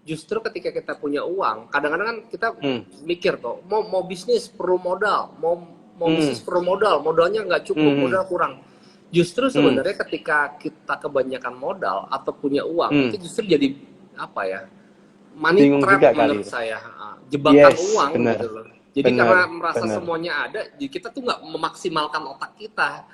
justru ketika kita punya uang, kadang-kadang kan kita mikir tuh, mau bisnis perlu modal, mau bisnis perlu modal, modalnya nggak cukup, modal kurang. Justru sebenarnya ketika kita kebanyakan modal atau punya uang, itu justru jadi apa ya? Money Bingung trap juga menurut kali. saya, jebakan uang Benar, gitu loh. Jadi benar, karena merasa benar. semuanya ada, jadi kita tuh nggak memaksimalkan otak kita.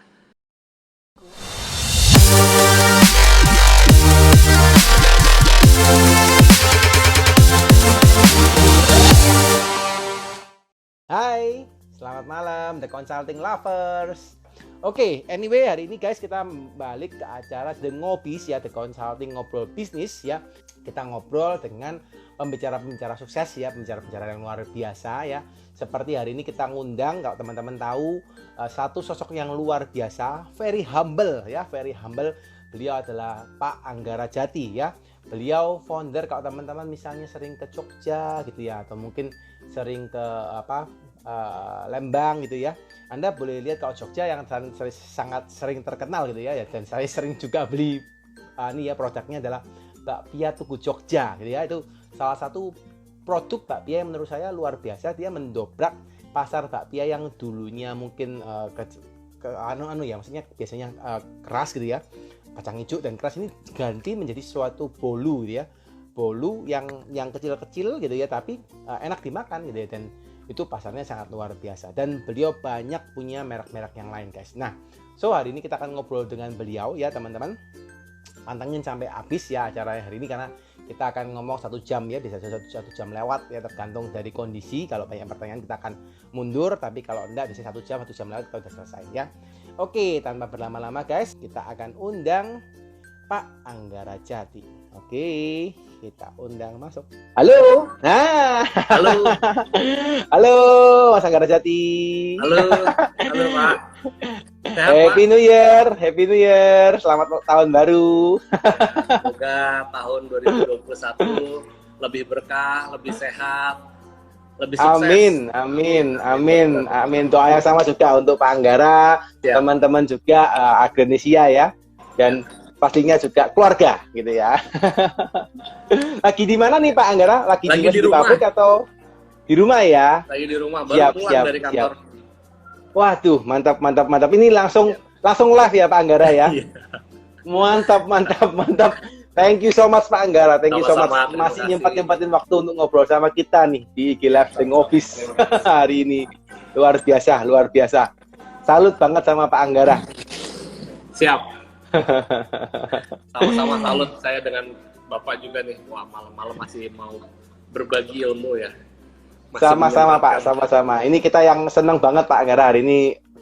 Hai, selamat malam The Consulting Lovers. Oke, anyway hari ini guys kita balik ke acara The Ngobis ya, The Consulting Ngobrol Bisnis ya. Kita ngobrol dengan pembicara-pembicara sukses ya, pembicara-pembicara yang luar biasa ya. Seperti hari ini kita ngundang, kalau teman-teman tahu, satu sosok yang luar biasa, very humble ya, very humble. Beliau adalah Pak Anggara Jati ya. Beliau founder, kalau teman-teman misalnya sering ke Jogja gitu ya, atau mungkin sering ke Lembang gitu ya, Anda boleh lihat kalau Jogja yang sangat sering terkenal gitu ya, dan saya sering juga beli ini ya, produknya adalah bakpia Tugu Jogja gitu ya. Itu salah satu produk bakpia yang menurut saya luar biasa. Dia mendobrak pasar bakpia yang dulunya mungkin maksudnya biasanya keras gitu ya, kacang hijau dan keras, ini ganti menjadi suatu bolu gitu ya, bolu yang kecil-kecil gitu ya, tapi enak dimakan gitu ya, dan itu pasarnya sangat luar biasa. Dan beliau banyak punya merek-merek yang lain guys. Nah, so hari ini kita akan ngobrol dengan beliau ya teman-teman. Pantengin sampai habis ya acara hari ini, karena kita akan ngomong 1 jam ya, bisa 1 jam lewat ya, tergantung dari kondisi. Kalau banyak pertanyaan kita akan mundur, tapi kalau enggak bisa 1 jam lewat kita udah selesai ya. Oke, tanpa berlama-lama guys, kita akan undang Pak Anggara Jati. Oke, kita undang masuk. Halo. Nah. Halo. Halo, Mas Anggara Jati. Halo Pak. Sehat, Happy Pak? New Year, Happy New Year. Selamat tahun baru. Semoga tahun 2021 lebih berkah, lebih sehat, lebih sukses. Amin. Doanya sama juga untuk Pak Anggara, teman-teman juga Agranesia ya, dan pastinya juga keluarga gitu ya. Lagi di mana nih Pak Anggara? Lagi di pabrik atau di rumah ya? Lagi di rumah, baru pulang dari kantor. Waduh, mantap. Ini langsung live ya Pak Anggara ya. Mantap. Thank you so much Pak Anggara. Thank you so much. Masih nyempetin waktu untuk ngobrol sama kita nih di IG Live The Ngobis hari ini. Luar biasa. Salut banget sama Pak Anggara. Siap. Sama-sama salut saya dengan Bapak juga nih. Wah, malam-malam masih mau berbagi ilmu ya. Sama-sama Pak, sama-sama. Ini kita yang senang banget Pak Anggara hari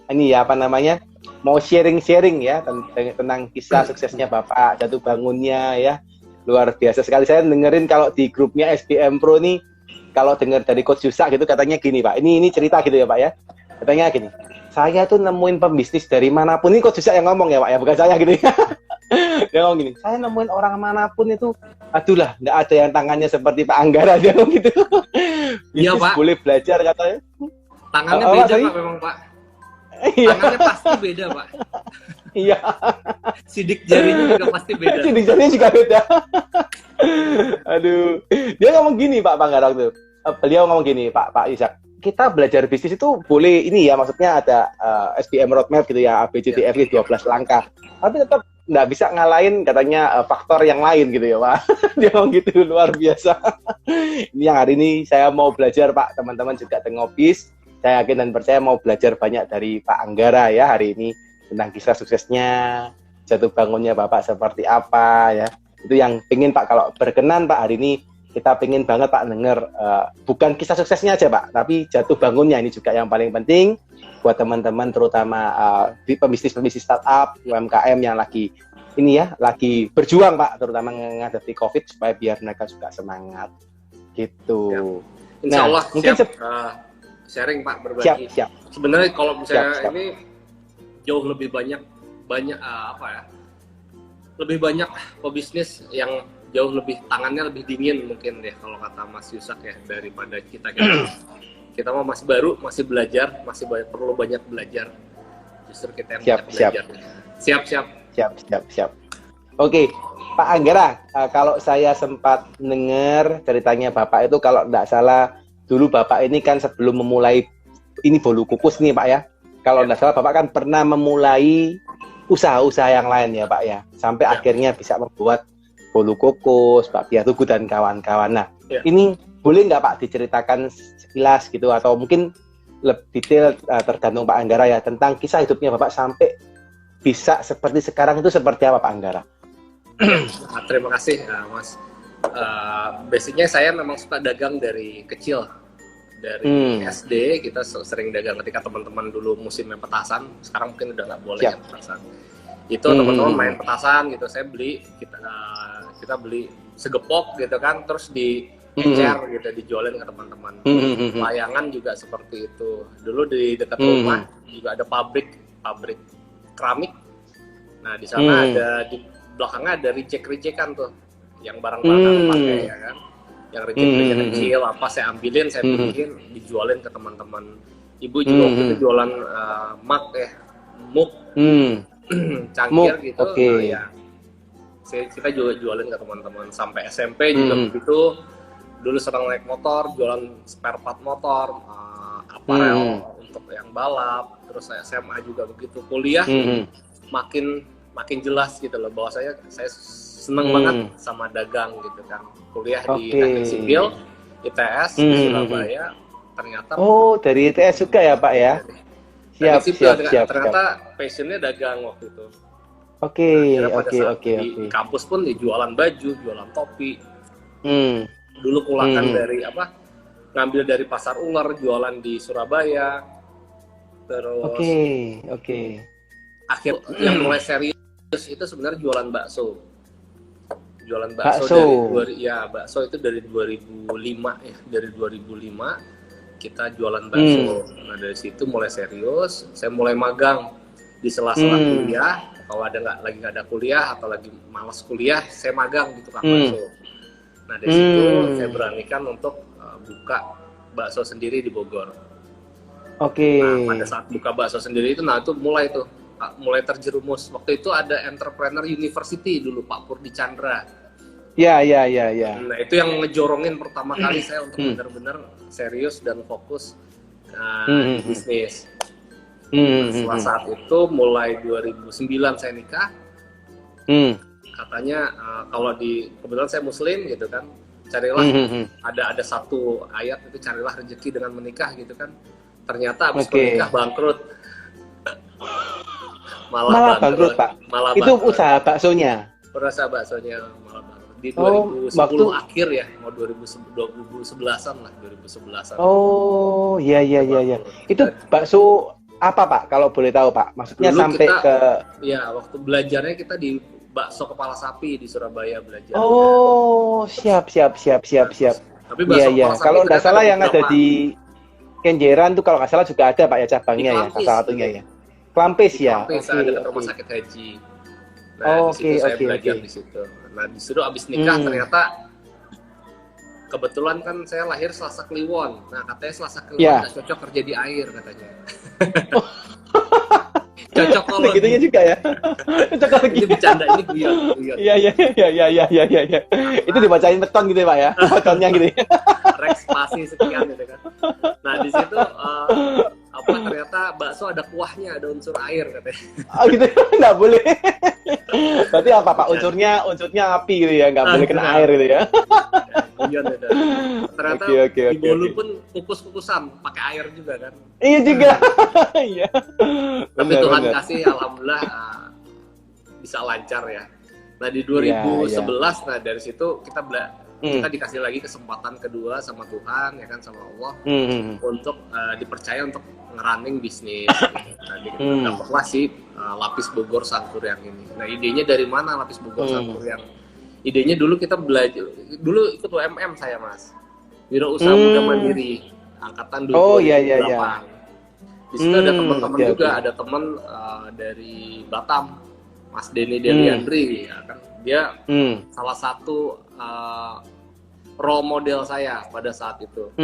ini ya, apa namanya, mau sharing ya tentang kisah suksesnya Bapak, jatuh bangunnya ya. Luar biasa sekali. Saya dengerin kalau di grupnya SBM Pro nih, kalau dengar dari Coach Yusak gitu, katanya gini Pak, ini cerita gitu ya Pak ya. Katanya gini, saya tuh nemuin pembisnis dari manapun, ini Coach Yusak yang ngomong ya Pak ya, bukan saya gitu ya. Dia ngomong gini, saya nemuin orang manapun itu, aduh lah, nggak ada yang tangannya seperti Pak Anggara, dia ngomong gitu. Iya Pak. Boleh belajar katanya. Tangannya beda Pak, memang Pak. Tangannya pasti beda Pak. Iya. Sidik jarinya juga pasti beda. Sidik jarinya juga beda. Aduh. Dia ngomong gini Pak Anggara tuh. Beliau ngomong gini, Pak Ishak. Kita belajar bisnis itu boleh ini ya, maksudnya ada SBM roadmap gitu ya, ABCDFG 12 langkah. Tapi tetap nggak bisa ngalahin katanya faktor yang lain gitu ya Pak. Dia ngomong gitu, luar biasa. Ini yang hari ini saya mau belajar Pak, teman-teman juga The Ngobis. Saya yakin dan percaya mau belajar banyak dari Pak Anggara ya hari ini, tentang kisah suksesnya, jatuh bangunnya Bapak seperti apa ya. Itu yang pengen Pak, kalau berkenan Pak hari ini kita pengen banget Pak denger bukan kisah suksesnya aja Pak, tapi jatuh bangunnya ini juga yang paling penting buat teman-teman, terutama pembisnis startup, UMKM yang lagi ini ya, lagi berjuang Pak, terutama menghadapi COVID, supaya biar mereka juga semangat gitu. Ya. Insya Allah mungkin siap sharing Pak, berbagi. Siap. Sebenarnya kalau misalnya ini jauh lebih banyak lebih banyak pebisnis yang jauh lebih tangannya lebih dingin mungkin ya kalau kata Mas Yusak ya, daripada kita mah masih baru, masih belajar, perlu banyak belajar. Justru kita yang banyak belajar. Siap. Oke. Pak Anggara, kalau saya sempat dengar ceritanya Bapak itu kalau tidak salah dulu Bapak ini kan sebelum memulai ini bolu kukus nih Pak ya. Kalau tidak salah Bapak kan pernah memulai usaha-usaha yang lain ya Pak ya. Sampai akhirnya bisa membuat bolu kukus, bakpia tugu dan kawan-kawan. Nah, ini boleh nggak Pak diceritakan sekilas gitu atau mungkin lebih detail tergantung Pak Anggara ya tentang kisah hidupnya Bapak sampai bisa seperti sekarang itu seperti apa Pak Anggara? Terima kasih Mas. Basicnya saya memang suka dagang dari kecil. Dari SD kita sering dagang ketika teman-teman dulu musimnya petasan. Sekarang mungkin udah nggak boleh ya petasan. Itu teman-teman main petasan gitu. Saya beli kita beli segepok gitu kan, terus encer gitu, dijualin ke teman-teman. Layangan juga seperti itu. Dulu di dekat rumah juga ada pabrik keramik. Nah di sana ada di belakangnya ada reject-rejectan tuh, yang barang-barang pakai ya kan, yang reject kecil apa saya ambilin, saya bikin, dijualin ke teman-teman. Ibu juga waktu itu jualan mug cangkir gitu. Nah, ya kita juga jualin ke teman-teman sampai SMP juga begitu. Dulu sedang naik motor, jualan spare part motor, aparel untuk yang balap. Terus saya SMA juga begitu. Kuliah makin jelas gitu loh bahwa saya seneng banget sama dagang gitu kan. Kuliah di Teknik Sipil ITS di Surabaya. Ternyata dari ITS juga ya Pak ya. Siap. Ternyata passionnya dagang waktu itu. Oke. Di kampus pun jualan baju, jualan topi. Dulu kulakan dari ngambil dari pasar ular, jualan di Surabaya. Terus akhir yang mulai serius itu sebenarnya jualan bakso. Bakso itu dari 2005 ya. Dari 2005 kita jualan bakso. Nah dari situ mulai serius. Saya mulai magang di sela-sela kuliah. Kalau lagi nggak ada kuliah atau lagi malas kuliah, saya magang di tukang bakso. Nah dari situ saya beranikan untuk buka bakso sendiri di Bogor. Nah pada saat buka bakso sendiri itu, nah itu mulai terjerumus. Waktu itu ada Entrepreneur University dulu, Pak Purdi Chandra. Ya. Nah itu yang ngejorongin pertama kali saya untuk benar-benar serius dan fokus di bisnis. Setelah saat itu mulai 2009 saya nikah. Katanya kalau kebetulan saya Muslim gitu kan, carilah ada satu ayat itu, carilah rezeki dengan menikah gitu kan. Ternyata habis menikah bangkrut. Malah bangkrut Pak. Itu usaha baksonya. Usaha baksonya malah bangkrut. Di 2010 akhir ya, mau 2011-an lah, 2011-an. Iya. Itu bakso apa Pak? Kalau boleh tahu Pak. Maksudnya dulu sampai ke waktu belajarnya kita di bakso kepala sapi di Surabaya belajar. Siap. Tapi bakso kepala sapi kalau nggak salah yang ada di Kenjeran tuh kalau nggak salah juga ada Pak ya cabangnya ya, salah satunya ya. Klampis ya. Saya dekat rumah sakit haji. Nah, di situ saya belajar di situ. Nah, di situ abis nikah ternyata kebetulan kan saya lahir Selasa Kliwon. Nah, katanya Selasa Kliwon nggak cocok kerja di air katanya. Cocok kalau gitunya juga ya. Cocok kalau ini bercanda, ini guyon. Iya. Itu dibacain beton gitu ya Pak ya. Betonnya gitu ya. Rex spasi sekian gitu kan. Nah, di situ ternyata bakso ada kuahnya, ada unsur air katanya. Gitu. Nggak boleh. Berarti apa Pak? Unsurnya api gitu ya, nggak boleh kena air gitu ya. Guyon gitu. Ternyata di Bolu pun kukus-kukusan pakai air juga kan. Iya juga. Iya. Tapi Tuhan kasih alhamdulillah bisa lancar ya. Nah di 2011 nah dari situ kita dikasih lagi kesempatan kedua sama Tuhan ya kan, sama Allah untuk dipercaya untuk ngerunning bisnis. Nah dapatlah si Lapis Bogor Sangkuriang ini. Nah idenya dari mana Lapis Bogor Sangkuriang? Idenya dulu kita belajar, dulu ikut UMM saya Mas, Wirausaha Muda Mandiri angkatan 2008. Di situ ada teman-teman juga, ada teman dari Batam, Mas Denny Deliandri, ya kan? Dia salah satu role model saya pada saat itu,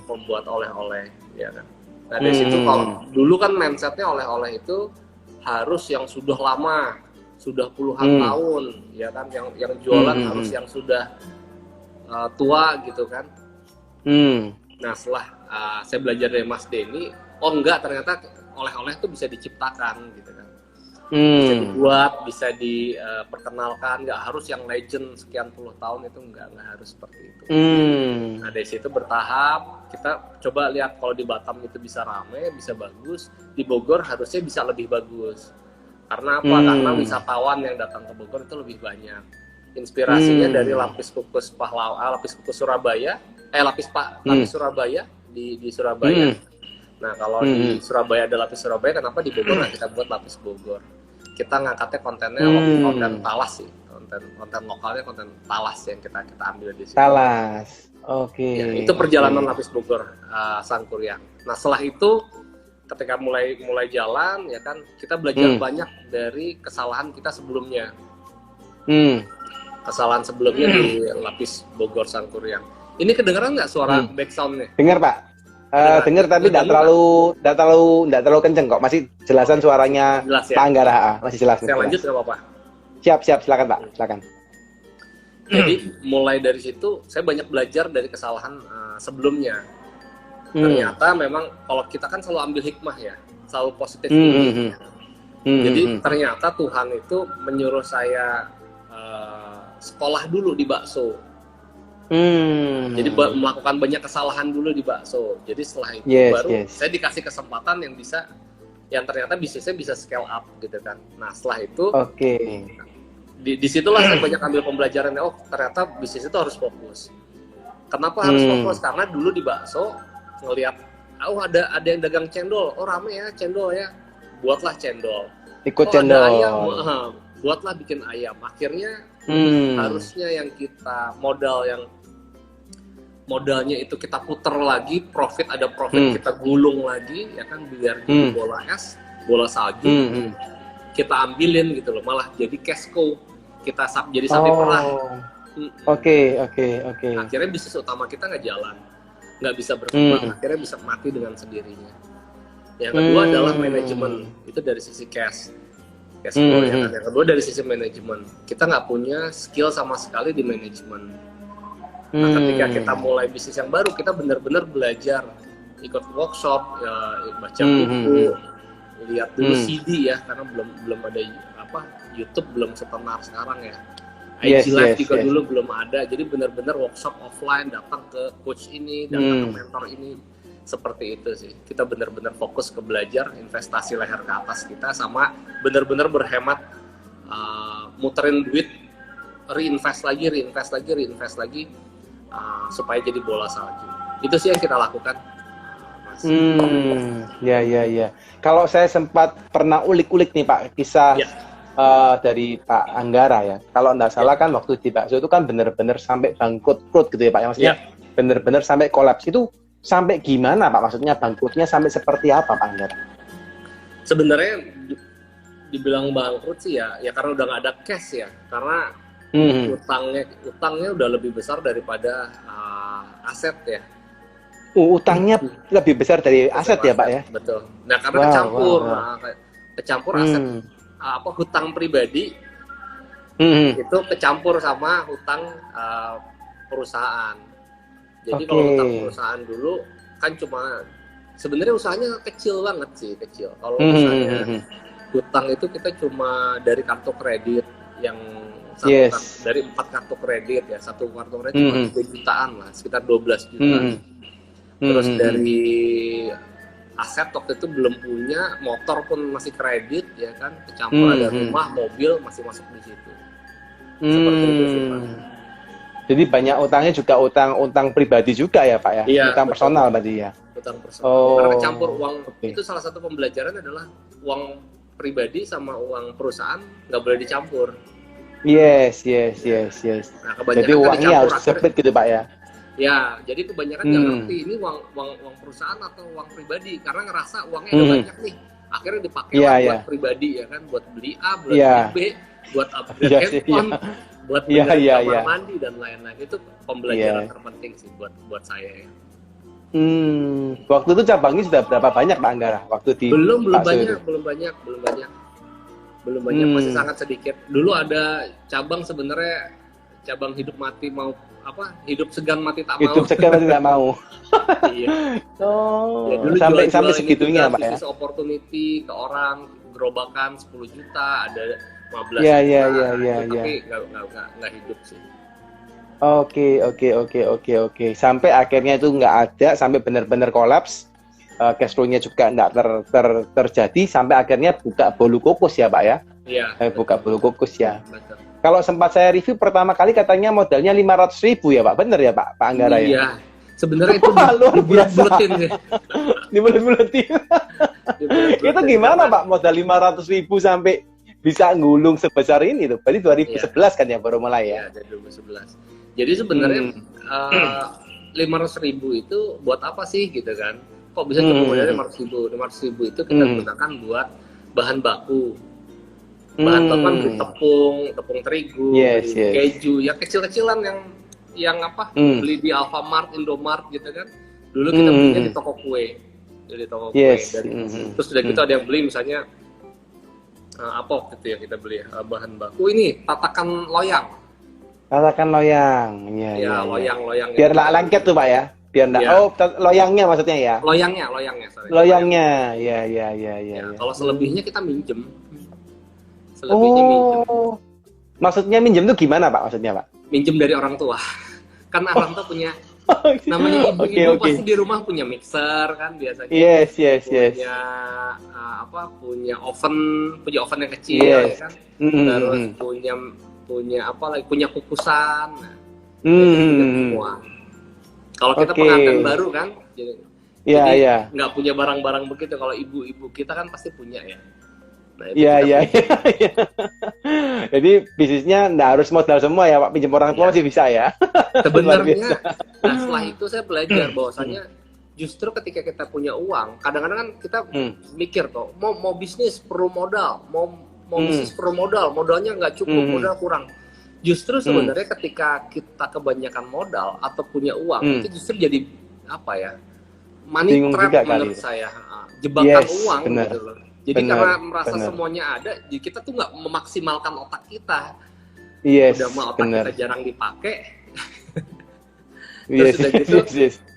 membuat oleh-oleh, ya kan? Nah dari situ kalau dulu kan mindsetnya oleh-oleh itu harus yang sudah lama sudah puluhan tahun, ya kan, yang jualan harus yang sudah tua gitu kan. Nah setelah saya belajar dari Mas Denny, oh enggak, ternyata oleh-oleh itu bisa diciptakan gitu kan, bisa dibuat, bisa diperkenalkan, nggak harus yang legend sekian puluh tahun, itu nggak harus seperti itu. Nah dari situ bertahap kita coba lihat, kalau di Batam itu bisa rame, bisa bagus, di Bogor harusnya bisa lebih bagus. Karena apa? Karena wisatawan yang datang ke Bogor itu lebih banyak. Inspirasinya dari lapis kukus pahlawan, lapis kukus Surabaya, lapis Surabaya di Surabaya. Nah kalau di Surabaya ada lapis Surabaya, kenapa di Bogor nggak kita buat lapis Bogor? Kita ngangkatnya kontennya konten Talas sih, konten lokalnya, konten Talas yang kita ambil di sini. Talas, oke. Ya, itu perjalanan lapis Bogor Sangkuriang. Nah setelah itu ketika mulai jalan, ya kan, kita belajar banyak dari kesalahan kita sebelumnya. Kesalahan sebelumnya di lapis Bogor Sangkuriang. Ini kedengeran nggak suara backsoundnya? Dengar Pak. Dengar tapi tidak terlalu kenceng kok. Masih jelasan suaranya jelas, ya? Pak Anggara. Masih jelas. Saya lanjut nggak apa-apa? Siap, silakan Pak, silakan. Jadi mulai dari situ saya banyak belajar dari kesalahan sebelumnya. Ternyata memang kalau kita kan selalu ambil hikmah ya, selalu positif tinggi. Jadi ternyata Tuhan itu menyuruh saya sekolah dulu di bakso. Jadi melakukan banyak kesalahan dulu di bakso. Jadi setelah itu baru saya dikasih kesempatan yang ternyata bisnisnya bisa scale up gitu kan. Nah setelah itu, disitulah saya banyak ambil pembelajaran. Oh ternyata bisnis itu harus fokus. Kenapa harus fokus? Karena dulu di bakso ngelihat, oh ada yang dagang cendol, oh rame ya cendol ya, buatlah cendol. Ikut cendol. Ada ayam, buatlah bikin ayam. Akhirnya harusnya yang kita modalnya itu kita puter lagi, ada profit kita gulung lagi, ya kan, biar jadi bola es, bola salju, kita ambilin gitu loh, malah jadi cash cow, kita jadi sapi perah. Oke. Akhirnya bisnis utama kita nggak jalan, nggak bisa berkembang, akhirnya bisa mati dengan sendirinya. Yang kedua adalah manajemen, itu dari sisi cash flow, ya kan? Yang kedua dari sisi manajemen, kita nggak punya skill sama sekali di manajemen. Nah, ketika kita mulai bisnis yang baru, kita benar-benar belajar, ikut workshop, ya, baca buku, lihat dulu CD ya, karena belum ada YouTube belum setenar sekarang ya. IG Live juga dulu belum ada, jadi benar-benar workshop offline, datang ke coach ini, datang ke mentor ini, seperti itu sih. Kita benar-benar fokus ke belajar, investasi leher ke atas kita, sama benar-benar berhemat, muterin duit, reinvest lagi, supaya jadi bola salju. Itu sih yang kita lakukan, Mas. Ya. Kalau saya sempat pernah ulik-ulik nih Pak, kisah dari Pak Anggara ya. Kalau nggak salah kan waktu di bakso itu kan benar-benar sampai bangkrut gitu ya Pak ya, maksudnya benar-benar sampai kolaps. Itu sampai gimana Pak? Maksudnya bangkrutnya sampai seperti apa Pak Anggara? Sebenarnya dibilang bangkrut sih ya karena udah nggak ada cash ya, karena utangnya udah lebih besar daripada aset ya. Utangnya lebih besar dari aset ya Pak ya? Betul. Nah karena kecampur aset, hutang pribadi itu kecampur sama hutang perusahaan. Jadi kalau hutang perusahaan dulu kan sebenarnya usahanya kecil banget sih, Kalau misalnya hutang itu kita cuma dari kartu kredit yang dari 4 kartu kredit ya, satu kartu kredit cuma 3 jutaan lah, sekitar 12 juta. Terus dari aset waktu itu belum punya, motor pun masih kredit ya kan, kecampur ada rumah, mobil masih masuk di situ. Seperti itu sih Pak. Jadi banyak utangnya juga utang pribadi juga ya Pak ya? Iya, utang personal berarti ya? Utang personal. Karena kecampur uang, itu salah satu pembelajaran adalah uang pribadi sama uang perusahaan nggak boleh dicampur. Yes. Nah, jadi uangnya harus separate gitu Pak ya? Ya, jadi kebanyakan nggak ngerti ini uang perusahaan atau uang pribadi, karena ngerasa uangnya ada banyak nih, akhirnya dipakai buat pribadi ya kan, buat beli A, buat beli B, buat upgrade handphone, buat kamar mandi dan lain-lain. Itu pembelajaran terpenting sih buat saya ya. Waktu itu cabangnya sudah berapa banyak Pak Anggara? Waktu di belum banyak. belum banyak, masih sangat sedikit. Dulu ada cabang sebenarnya, cabang hidup mati mau apa? Hidup segan mati tak mau. Hidup segan mati tak mau. Iya. Oh, Ya, dulu sampai jual segitunya Pak ya. Bisnis opportunity ke orang, gerobakan 10 juta, ada 15 Iya, juta. iya. Tapi nggak hidup sih. Oke. Sampai akhirnya itu nggak ada, sampai benar-benar kolaps. Cash flow-nya juga nggak terjadi, sampai akhirnya buka bolu kokus ya Pak ya? Iya. Buka bolu kokus ya. Betul. Kalau sempat saya review pertama kali katanya modalnya 500.000 ya Pak, bener ya Pak Anggara ya? Iya, sebenarnya itu luar biasa. dibulet-buletin sih. Dibulet-buletin. Itu gimana Pak modal 500.000 sampai bisa ngulung sebesar ini tuh? Berarti 2011 kan ya baru mulai ya? Iya, 2011. Jadi sebenarnya 500.000 itu buat apa sih gitu kan? Kok bisa cukup modalnya 500.000? 500.000 itu kita gunakan buat bahan baku. Bahan baku kan beli tepung terigu, keju, ya kecil-kecilan yang apa? Beli di Alfamart, Indomart gitu kan. Dulu kita belinya di toko kue. Terus udah gitu ada yang beli misalnya apa gitu ya kita beli bahan baku ini tatakan loyang. Tatakan loyang. Ya, loyang. Biar nggak lengket tuh Pak ya. Biar nggak. Ya. Oh, loyangnya maksudnya ya. Loyangnya. Sorry. Loyangnya. Ya. Kalau selebihnya kita minjem. Minjem. Maksudnya minjem tuh gimana Pak? Maksudnya Pak? Minjem dari orang tua. Kan orang tua punya namanya ibu-ibu pasti di rumah punya mixer kan biasanya. Yes. Punya punya oven yang kecil ya kan. Terus punya apa lagi? Punya kukusan. Semua. Kalau kita pengantin baru kan, jadi nggak punya barang-barang begitu. Kalau ibu-ibu kita kan pasti punya ya. Nah, iya. Jadi bisnisnya nggak harus modal semua ya Pak, pinjam orang tua masih bisa ya. Sebenarnya, nah setelah itu saya belajar bahwasanya justru ketika kita punya uang, kadang-kadang kan kita mikir tuh, mau bisnis perlu modal, mau bisnis perlu modalnya nggak cukup, modal kurang. Justru sebenarnya ketika kita kebanyakan modal atau punya uang, itu justru jadi apa ya? Money trap menurut saya, jebakan uang gitu loh. Jadi karena merasa semuanya ada, jadi kita tuh nggak memaksimalkan otak kita. Udah mah otak kita jarang dipakai. Terus udah gitu,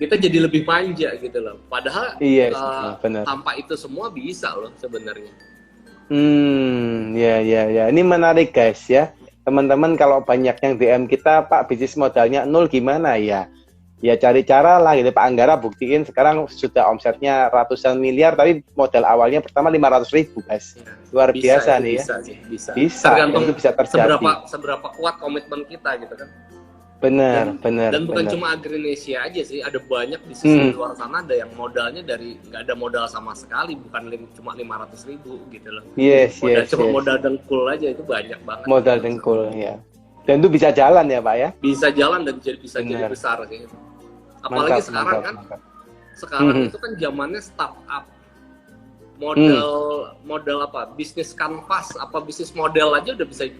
kita jadi lebih manja gitu loh. Padahal tanpa itu semua bisa loh sebenarnya. Ya. Ini menarik guys ya. Teman-teman kalau banyak yang DM kita, Pak bisnis modalnya 0 gimana ya? Ya cari cara lah gitu Pak Anggara, buktiin sekarang sudah omsetnya ratusan miliar tapi modal awalnya pertama 500.000 guys. Luar biasa nih ya. Bisa. Tergantung itu bisa terjadi. Seberapa kuat komitmen kita gitu kan. Benar. Dan bukan cuma Agrinesia aja sih, ada banyak di sisi luar sana ada yang modalnya dari nggak ada modal sama sekali, bukan cuma 500.000 gitu loh. Cuma modal dengkul aja itu banyak banget. Modal dengkul ya. Dan itu bisa jalan ya Pak ya? Bisa jalan dan bisa jadi besar sih. Apalagi sekarang sekarang itu kan zamannya startup. Model apa? Bisnis kanvas, bisnis model aja udah bisa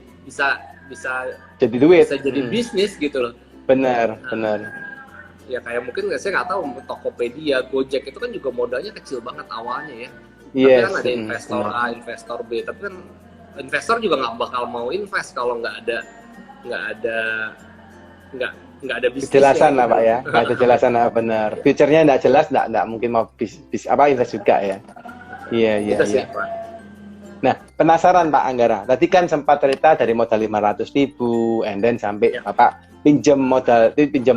jadi duit. Bisa jadi bisnis gitu loh. Benar. Ya kayak mungkin saya nggak tahu Tokopedia, Gojek itu kan juga modalnya kecil banget awalnya ya. Tapi kan ada investor A, investor B. Tapi kan investor juga nggak bakal mau invest kalau nggak ada bisnis. Kejelasan lah Pak ya. Nggak ada kejelasan lah benar. Future-nya nggak jelas, nggak mungkin mau invest juga ya. Iya. Nah, penasaran Pak Anggara. Tadi kan sempat cerita dari modal 500.000, and then sampai Bapak pinjam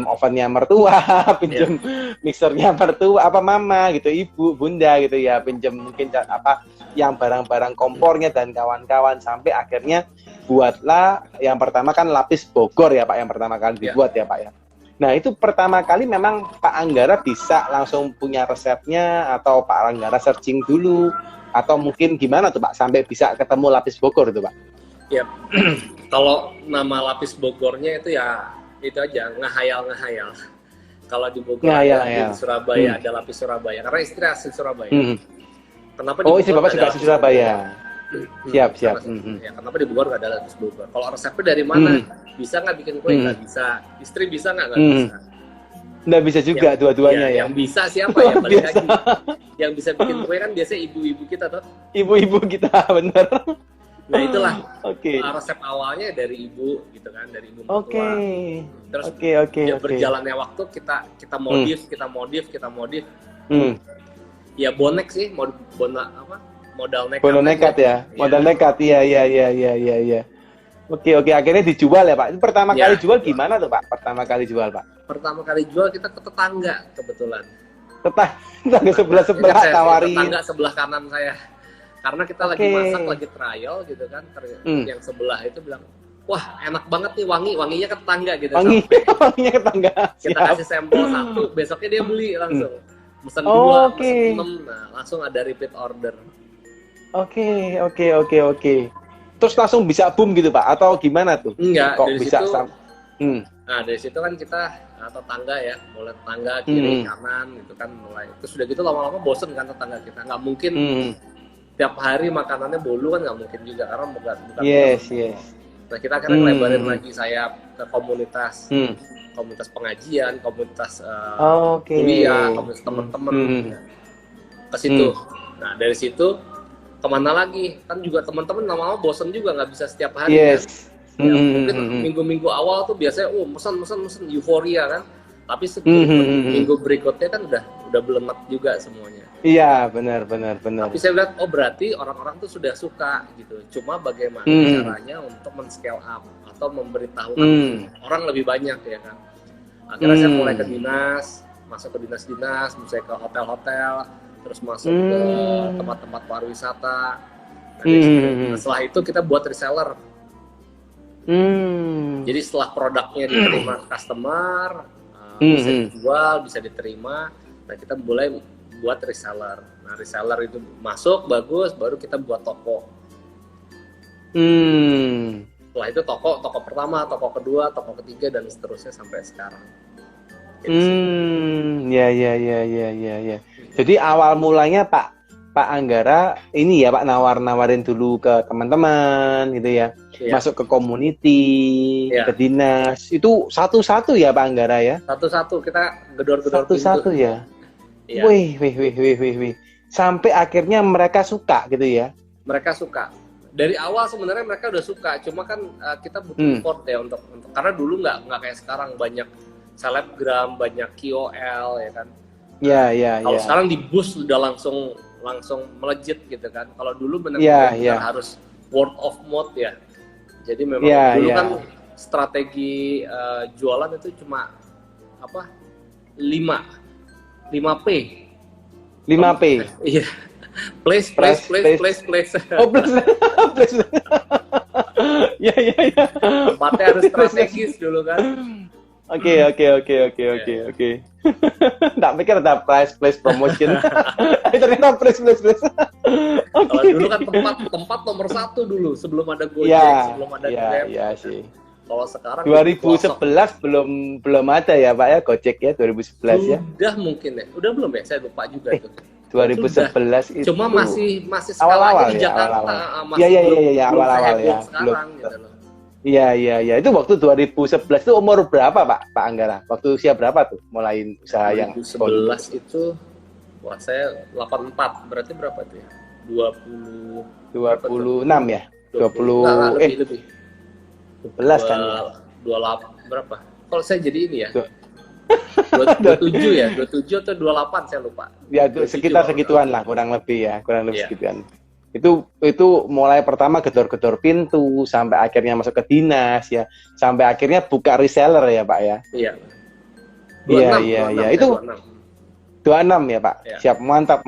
ovennya mertua, pinjam mixernya mertua, mama gitu, ibu, bunda gitu ya, pinjam mungkin yang barang-barang kompornya dan kawan-kawan sampai akhirnya buatlah yang pertama kan lapis Bogor ya Pak, yang pertama kali dibuat ya Pak ya. Nah itu pertama kali memang Pak Anggara bisa langsung punya resepnya atau Pak Anggara searching dulu atau mungkin gimana tuh Pak sampai bisa ketemu lapis Bogor itu Pak? Ya, kalau nama lapis Bogornya itu ya itu aja ngehayal. Kalau di Bogor di Surabaya ada lapis Surabaya karena istri asli Surabaya. Kenapa? Istri Bapak juga asli Surabaya. Siap. Ya, kenapa di Bogor nggak ada lapis Bogor? Kalau resepnya dari mana? Bisa nggak bikin kue? Nggak bisa. Istri bisa nggak? Nggak bisa. Nggak bisa juga dua-duanya ya. Yang bisa siapa ya? Balik lagi. Yang bisa bikin kue kan biasanya ibu-ibu kita tuh. Ibu-ibu kita bener. Nah itulah resep awalnya dari ibu gitu kan, dari ibu mertua. Terus berjalannya waktu kita modif. Ya bonek sih, modal nekat. Modal nekat ya, modal nekat, iya. Oke, akhirnya dijual ya Pak. Itu pertama kali jual gimana tuh Pak? Pertama kali jual Pak? Pertama kali jual kita ke tetangga kebetulan. Tetangga sebelah tawarin. Tetangga sebelah kanan saya. Karena kita lagi masak, lagi trial gitu kan. Yang sebelah itu bilang, wah enak banget nih, wanginya ke tetangga gitu. Wanginya ke tetangga. Kita kasih sampel 1, besoknya dia beli langsung. Pesan 2, pesan 6, nah langsung ada repeat order. Oke. Terus langsung bisa boom gitu Pak? Atau gimana tuh? Enggak, kok bisa Nah dari situ kan kita tetangga ya, mulai tetangga kiri kanan gitu kan mulai. Terus udah gitu lama-lama bosen kan tetangga kita, nggak mungkin tiap hari makanannya bolu kan, nggak mungkin juga karena bukan yes. Nah kita akhirnya lebarin lagi saya ke komunitas pengajian, komunitas kuliah, komunitas teman-teman ke situ. Nah dari situ kemana lagi kan juga teman-teman lama-lama bosen juga, nggak bisa setiap hari kan. Ya, mungkin minggu-minggu awal tuh biasanya mesen euforia kan, tapi minggu berikutnya kan udah belemet juga semuanya. Iya benar. Tapi saya lihat berarti orang-orang tuh sudah suka gitu, cuma bagaimana caranya untuk men-scale up atau memberitahukan orang lebih banyak ya kan. Akhirnya saya mulai ke dinas, masuk ke dinas-dinas, misalnya ke hotel-hotel, terus masuk ke tempat-tempat pariwisata. Nah, setelah itu kita buat reseller. Jadi setelah produknya diterima customer, bisa dijual, bisa diterima, nah kita mulai buat reseller. Nah reseller itu masuk bagus, baru kita buat toko. Setelah itu toko pertama, toko kedua, toko ketiga dan seterusnya sampai sekarang. Ya. Jadi awal mulanya Pak Anggara ini ya Pak nawarin dulu ke teman-teman gitu ya. Masuk ke community, ke dinas. Itu satu-satu ya Pak Anggara ya? Satu-satu kita gedor-gedor pintu. Satu-satu ya. Wih. Sampai akhirnya mereka suka gitu ya. Mereka suka. Dari awal sebenarnya mereka udah suka, cuma kan kita butuh effort ya untuk karena dulu nggak kayak sekarang banyak selebgram, banyak KOL ya kan. Kalau sekarang di boost udah langsung melejit gitu kan. Kalau dulu benar-benar harus word of mouth ya. Jadi memang dulu kan strategi jualan itu cuma 5P. Iya. Place. Oh, place. Ya. Tempatnya harus strategis dulu kan. Oke. Tak pikir ada price promotion. Ternyata place. Kalau dulu kan tempat nomor 1 dulu sebelum ada Gojek, sebelum ada Grab. Iya sih. Kalau sekarang 2011 belum ada ya Pak ya Gojek ya 2011 ya. Udah mungkin ya. Udah belum ya? Saya lupa juga itu. 2011 itu. Cuma masih skalanya di Jakarta. Iya, awal-awal ya. Sekarang gitu loh. Iya. Itu waktu 2011 itu umur berapa Pak Anggara? Waktu usia berapa tuh mulai usaha yang 2011 itu saya 84. Berarti berapa tuh ya? 26 ya? 20 lebih. 12 kan ya? 28 berapa? Kalau saya jadi ini ya. 27 ya? 27 atau 28 saya lupa. Ya sekitar segituan lah kurang lebih segituan. Itu mulai pertama gedor-gedor pintu sampai akhirnya masuk ke dinas ya, sampai akhirnya buka reseller ya Pak ya. Iya. Iya. Itu 26 ya Pak. Ya. Siap, mantap.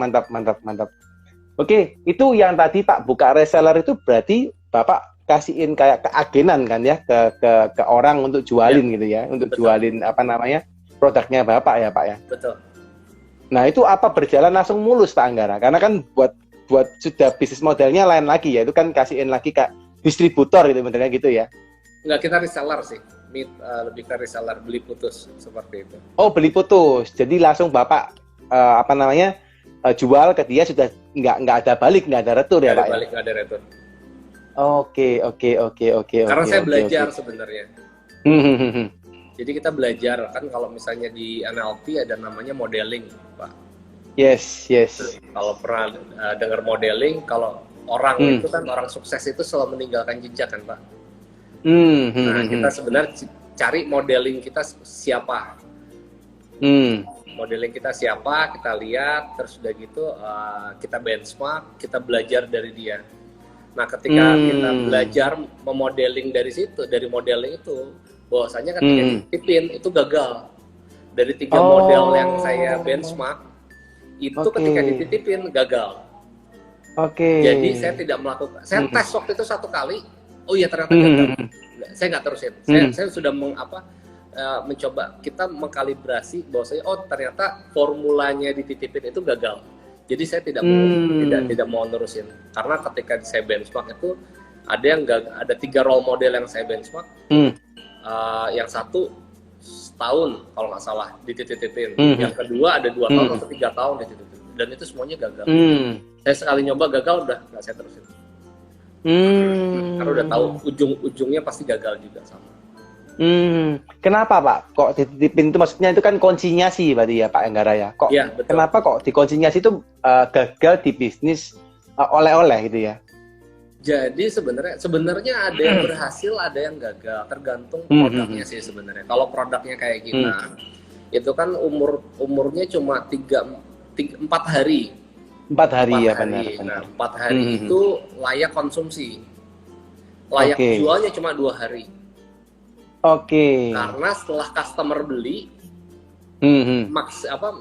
Oke, itu yang tadi Pak buka reseller itu berarti Bapak kasihin kayak keagenan kan ya ke orang untuk jualin gitu ya, untuk jualin produknya Bapak ya Pak ya. Betul. Nah, itu apa berjalan langsung mulus Pak Anggara? Karena kan buat sudah bisnis modelnya lain lagi ya, itu kan kasihin lagi ke distributor gitu bentuknya gitu ya. Enggak, kita reseller sih. Lebih ke reseller, beli putus seperti itu. Oh, beli putus. Jadi langsung Bapak jual ke dia sudah nggak ada balik, nggak ada retur ya Pak? Balik, nggak ada retur. Oke. Karena saya belajar sebenarnya. Jadi kita belajar kan kalau misalnya di NLP ada namanya modeling, Pak. Yes. Kalau pernah dengar modeling, kalau orang itu kan, orang sukses itu selalu meninggalkan jejak kan Pak. Nah kita sebenarnya cari modeling kita siapa, modeling kita siapa, kita lihat, terus udah gitu kita benchmark, kita belajar dari dia. Nah ketika kita belajar memodeling dari situ, dari modeling itu, bahwasanya ketika dititipin itu gagal. Dari 3 model yang saya benchmark itu ketika dititipin gagal. Jadi saya tidak melakukan, saya tes waktu itu 1 kali, oh iya ternyata gagal. Saya nggak terusin. Saya sudah mencoba, kita mengkalibrasi bahwasanya oh ternyata formulanya dititipin itu gagal. Jadi saya tidak mau nerusin, karena ketika saya benchmark itu ada yang ada 3 role model yang saya benchmark. Yang satu setahun kalau nggak salah dititipin, yang kedua ada 2 tahun atau 3 tahun dititipin, dan itu semuanya gagal. Saya sekali nyoba gagal, udah nggak saya terusin. Karena udah tahu ujung-ujungnya pasti gagal juga sama. Kenapa Pak? Kok dititipin itu, maksudnya itu kan konsinyasi berarti ya Pak Anggara ya? Kok ya, betul. Kenapa kok di konsinyasi itu gagal di bisnis oleh-oleh gitu ya? Jadi sebenarnya ada yang berhasil, ada yang gagal, tergantung produknya sih sebenarnya. Kalau produknya kayak kita, itu kan umurnya cuma 4 hari. 4 hari ya benar. Nah 4 hari itu layak konsumsi, layak jualnya cuma 2 hari. Karena setelah customer beli,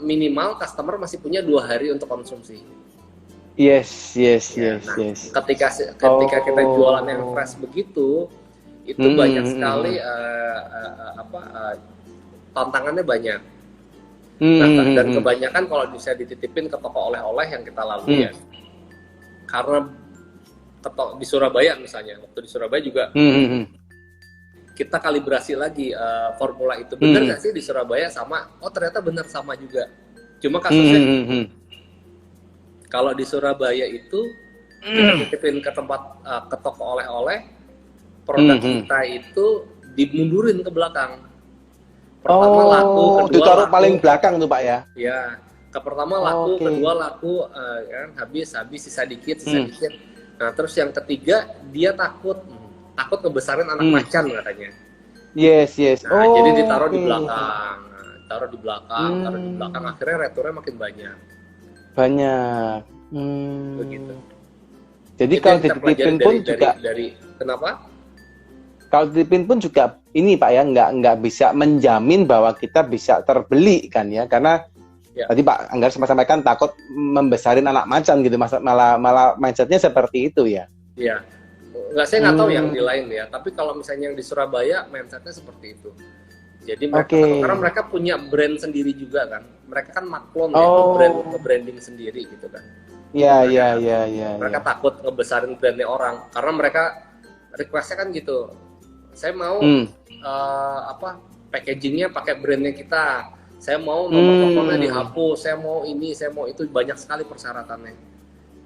minimal customer masih punya 2 hari untuk konsumsi. Yes. Ketika kita jualan yang fresh begitu, itu banyak sekali tantangannya banyak. Dan kebanyakan kalau bisa dititipin ke toko oleh-oleh yang kita lalui ya, karena di Surabaya misalnya, waktu di Surabaya juga kita kalibrasi lagi formula itu benar nggak sih di Surabaya sama? Oh ternyata benar sama juga. Cuma kasusnya kalau di Surabaya itu kita titipin ke tempat ke toko oleh-oleh, produk kita itu dimundurin ke belakang. Pertama laku, kedua ditaruh laku, paling belakang tuh Pak ya? Ya, pertama laku, kedua laku, kan habis sisa dikit. Nah terus yang ketiga dia takut ngebesarin anak macan katanya. Yes. Nah jadi ditaruh di belakang, taruh di belakang, akhirnya returnya makin banyak. Begitu. Jadi itu kalau dititipin pun juga kenapa? Kalau dititipin pun juga ini Pak ya, nggak bisa menjamin bahwa kita bisa terbeli kan ya, karena tadi Pak Anggara sempat sampaikan takut membesarin anak macan gitu, malah mindsetnya seperti itu ya. Iya, saya nggak tahu yang di lain ya, tapi kalau misalnya yang di Surabaya mindsetnya seperti itu. Jadi mereka karena mereka punya brand sendiri juga kan, mereka kan maklon branding sendiri gitu kan. Iya. Mereka takut ngebesarin brandnya orang, karena mereka requestnya kan gitu. Saya mau packagingnya pakai brandnya kita. Saya mau nomor teleponnya dihapus. Saya mau ini, saya mau itu, banyak sekali persyaratannya.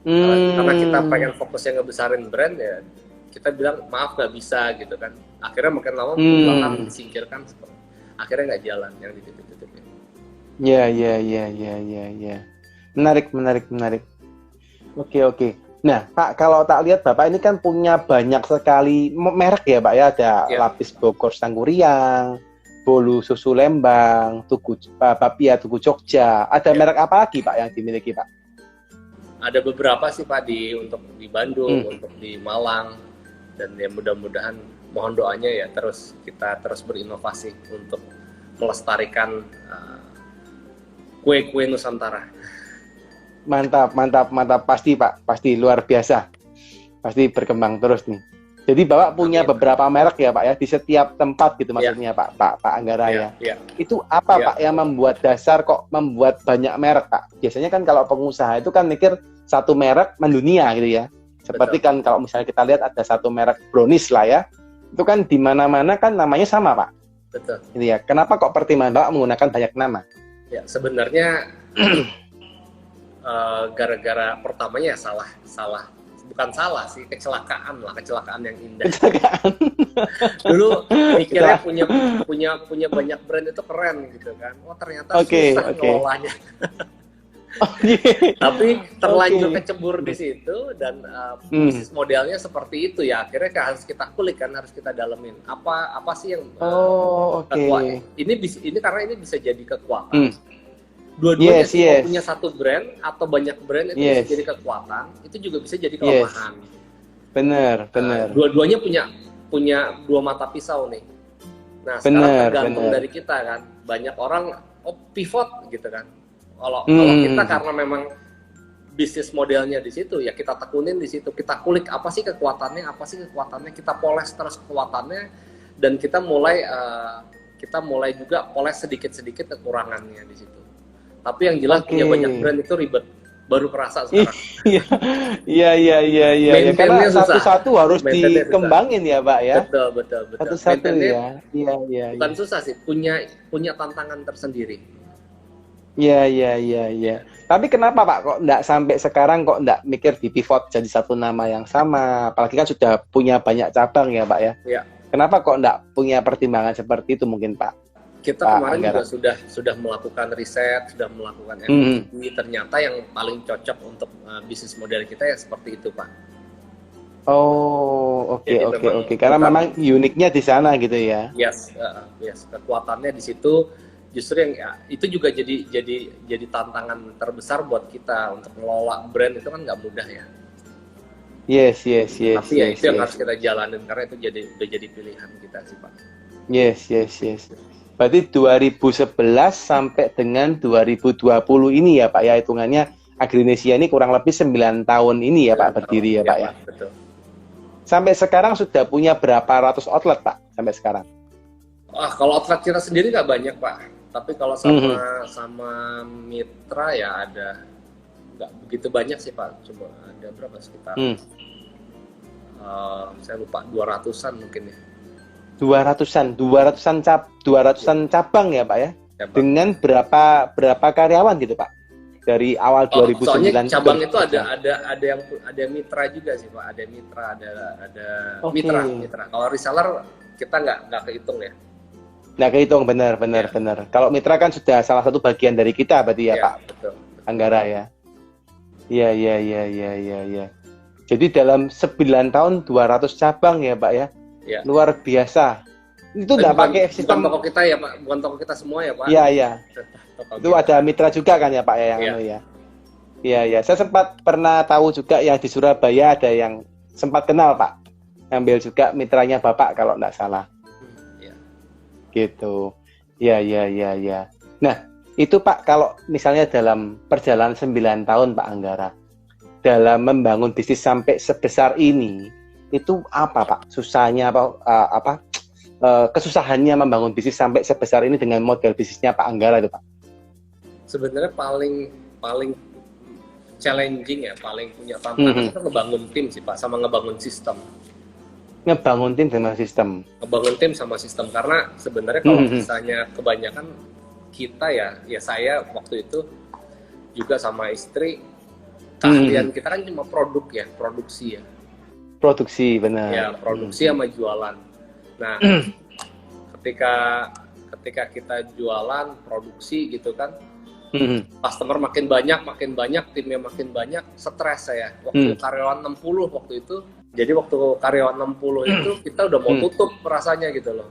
Karena kita pengen fokusnya ngebesarin brand ya, kita bilang maaf nggak bisa gitu kan. Akhirnya makin lama belakang disingkirkan. Akhirnya nggak jalan yang dititip-titipin. Iya. Menarik. Oke. Nah, Pak, kalau tak lihat Bapak ini kan punya banyak sekali merek ya, Pak ya. Ada Lapis Bogor Sangkuriang, Bolu Susu Lembang, Bapia Tugu Jogja. Ada merek apa lagi Pak yang dimiliki Pak? Ada beberapa sih Pak untuk di Bandung, untuk di Malang, dan ya mudah-mudahan mohon doanya ya kita terus berinovasi untuk melestarikan kue-kue Nusantara. Mantap, pasti Pak, pasti luar biasa, pasti berkembang terus nih. Jadi Bapak punya beberapa merek ya Pak ya, di setiap tempat gitu maksudnya Pak Anggara ya. Itu apa Pak yang membuat dasar kok membuat banyak merek Pak? Biasanya kan kalau pengusaha itu kan mikir satu merek mendunia gitu ya. Seperti kan kalau misalnya kita lihat ada satu merek brownies lah ya, itu kan di mana-mana kan namanya sama Pak. Betul. Gitu ya. Kenapa kok pertimbangan Bapak menggunakan banyak nama? Ya sebenarnya gara-gara pertamanya bukan salah sih, kecelakaan yang indah. Dulu mikirnya punya banyak brand itu keren gitu kan. Oh ternyata susah ngelolanya. Oh, iya. Tapi terlanjur Oke. kecebur di situ dan bisnis modelnya seperti itu ya. Akhirnya harus kita kulik kan, harus kita dalemin. Apa sih yang Oh, oke. ini karena ini bisa jadi kekuatan. Hmm. Dua-duanya Yes, sih, mau yes. punya satu brand atau banyak brand itu Yes. bisa jadi kekuatan, itu juga bisa jadi Yes. kelemahan. Benar, benar. Dua-duanya punya dua mata pisau nih. Nah, sekarang Benar, tergantung benar. dari kita kan. Banyak orang pivot gitu kan. Kalau Hmm. kita karena memang bisnis modelnya di situ, ya kita tekunin di situ, kita kulik apa sih kekuatannya, kita poles terus kekuatannya, dan kita mulai juga poles sedikit-sedikit kekurangannya di situ. Tapi yang jelas Oke. punya banyak brand itu ribet, baru kerasa sekarang. Iya. Karena Maintainnya susah. satu-satu harus Maintainnya dikembangin ya, Pak ya. Betul. Satu-satu Maintainnya ya. Iya. bukan susah sih, punya tantangan tersendiri. Iya. Tapi kenapa Pak kok enggak sampai sekarang kok enggak mikir di pivot jadi satu nama yang sama? Apalagi kan sudah punya banyak cabang ya, Pak ya. Ya. Kenapa kok enggak punya pertimbangan seperti itu mungkin, Pak? Kita Pak kemarin Anggara. juga sudah melakukan riset, sudah melakukan MTV, ternyata yang paling cocok untuk bisnis model kita ya seperti itu, Pak. Oh, Jadi oke. Karena memang uniknya di sana gitu ya. Yes, kekuatannya di situ. Justru yang itu juga jadi tantangan terbesar buat kita untuk mengelola brand itu kan nggak mudah ya. Yes. Tapi ya itu yang harus kita jalanin karena itu udah jadi pilihan kita sih, Pak. Yes. Berarti 2011 sampai dengan 2020 ini ya Pak ya, hitungannya Agrinesia ini kurang lebih 9 tahun ini ya Pak berdiri ya Pak ya. Betul. Sampai sekarang sudah punya berapa ratus outlet Pak sampai sekarang? Kalau outlet kita sendiri nggak banyak, Pak. Tapi kalau sama mitra ya ada, nggak begitu banyak sih Pak. Coba ada berapa sekitar? Saya lupa 200-an mungkin ya. 200-an cabang ya Pak ya. Cabang. Dengan berapa karyawan gitu Pak? Dari awal 2009. Soalnya cabang itu ada mitra juga sih Pak. Ada mitra, ada mitra. Kalau reseller kita nggak kehitung ya. Nggak kehitung, benar. Kalau mitra kan sudah salah satu bagian dari kita berarti ya Pak. Betul. Anggara ya. Iya. Jadi dalam 9 tahun 200 cabang ya Pak ya. Ya. Luar biasa. Itu nggak pakai sistem. Bukan toko kita ya Pak, bukan toko kita semua ya Pak. Iya. Itu ada mitra juga kan ya Pak ya yang ya. Iya. Saya sempat pernah tahu juga yang di Surabaya ada yang sempat kenal Pak. Ngambil juga mitranya Bapak kalau nggak salah. Gitu. Iya. Nah, itu Pak kalau misalnya dalam perjalanan 9 tahun Pak Anggara dalam membangun bisnis sampai sebesar ini, itu apa Pak? Susahnya apa kesusahannya membangun bisnis sampai sebesar ini dengan model bisnisnya Pak Anggara itu Pak? Sebenarnya paling challenging ya, paling punya tantangan itu ngebangun tim sih Pak, sama ngebangun sistem. Ngebangun tim sama sistem. Ngebangun tim sama sistem karena sebenarnya kalau misalnya kebanyakan kita ya saya waktu itu juga sama istri keahlian kita kan cuma produksi ya. Produksi benar. Ya, produksi sama jualan. Nah, ketika kita jualan, produksi gitu kan, customer makin banyak, timnya makin banyak, stres saya. Waktu karyawan 60 waktu itu, jadi waktu karyawan 60 itu kita udah mau tutup rasanya gitu loh.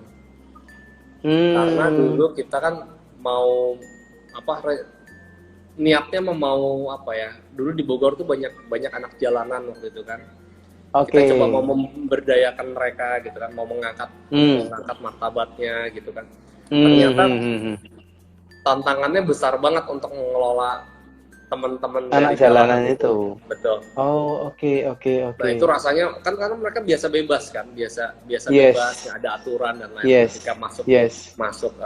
Karena dulu kita kan mau niatnya mau dulu di Bogor tuh banyak anak jalanan waktu itu kan. Kita coba mau memberdayakan mereka gitu kan, mau mengangkat martabatnya gitu kan. Ternyata tantangannya besar banget untuk mengelola teman-teman anak jalanan itu. Betul. Oh, oke. Nah, itu rasanya kan karena mereka biasa bebas kan, biasa bebas, ada aturan dan lain-lain. Ketika masuk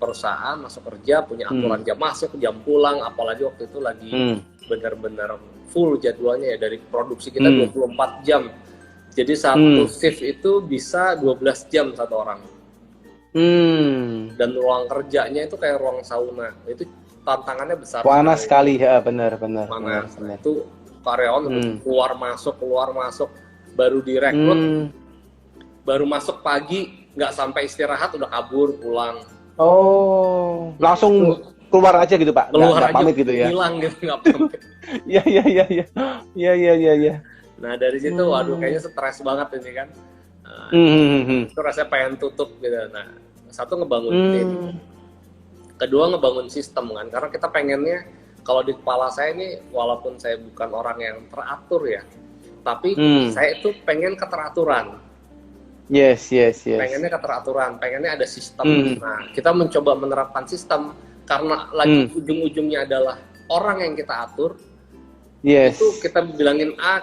perusahaan, masuk kerja, punya aturan jam masuk, jam pulang, apalagi waktu itu lagi benar-benar full jadwalnya ya, dari produksi kita 24 jam. Jadi satu shift itu bisa 12 jam satu orang. Dan ruang kerjanya itu kayak ruang sauna. Itu tantangannya besar. Panas sekali ya, benar. Panas. Nah, itu karyawan keluar masuk, baru direkrut, baru masuk pagi, nggak sampai istirahat udah kabur pulang. Oh, langsung keluar aja gitu Pak, keluar nggak aja, pamit gitu ya? hilang gitu, nggak pamit. Iya, iya, iya, iya, iya, iya, iya, iya. Nah dari situ, waduh kayaknya stres banget ini kan. Itu rasanya pengen tutup gitu. Nah, satu ngebangun tim, kedua ngebangun sistem kan, karena kita pengennya, kalau di kepala saya ini, walaupun saya bukan orang yang teratur ya, tapi saya itu pengen keteraturan. Yes. Pengennya keteraturan, pengennya ada sistem. Nah, kita mencoba menerapkan sistem karena lagi ujung-ujungnya adalah orang yang kita atur. Yes. Itu kita bilangin A,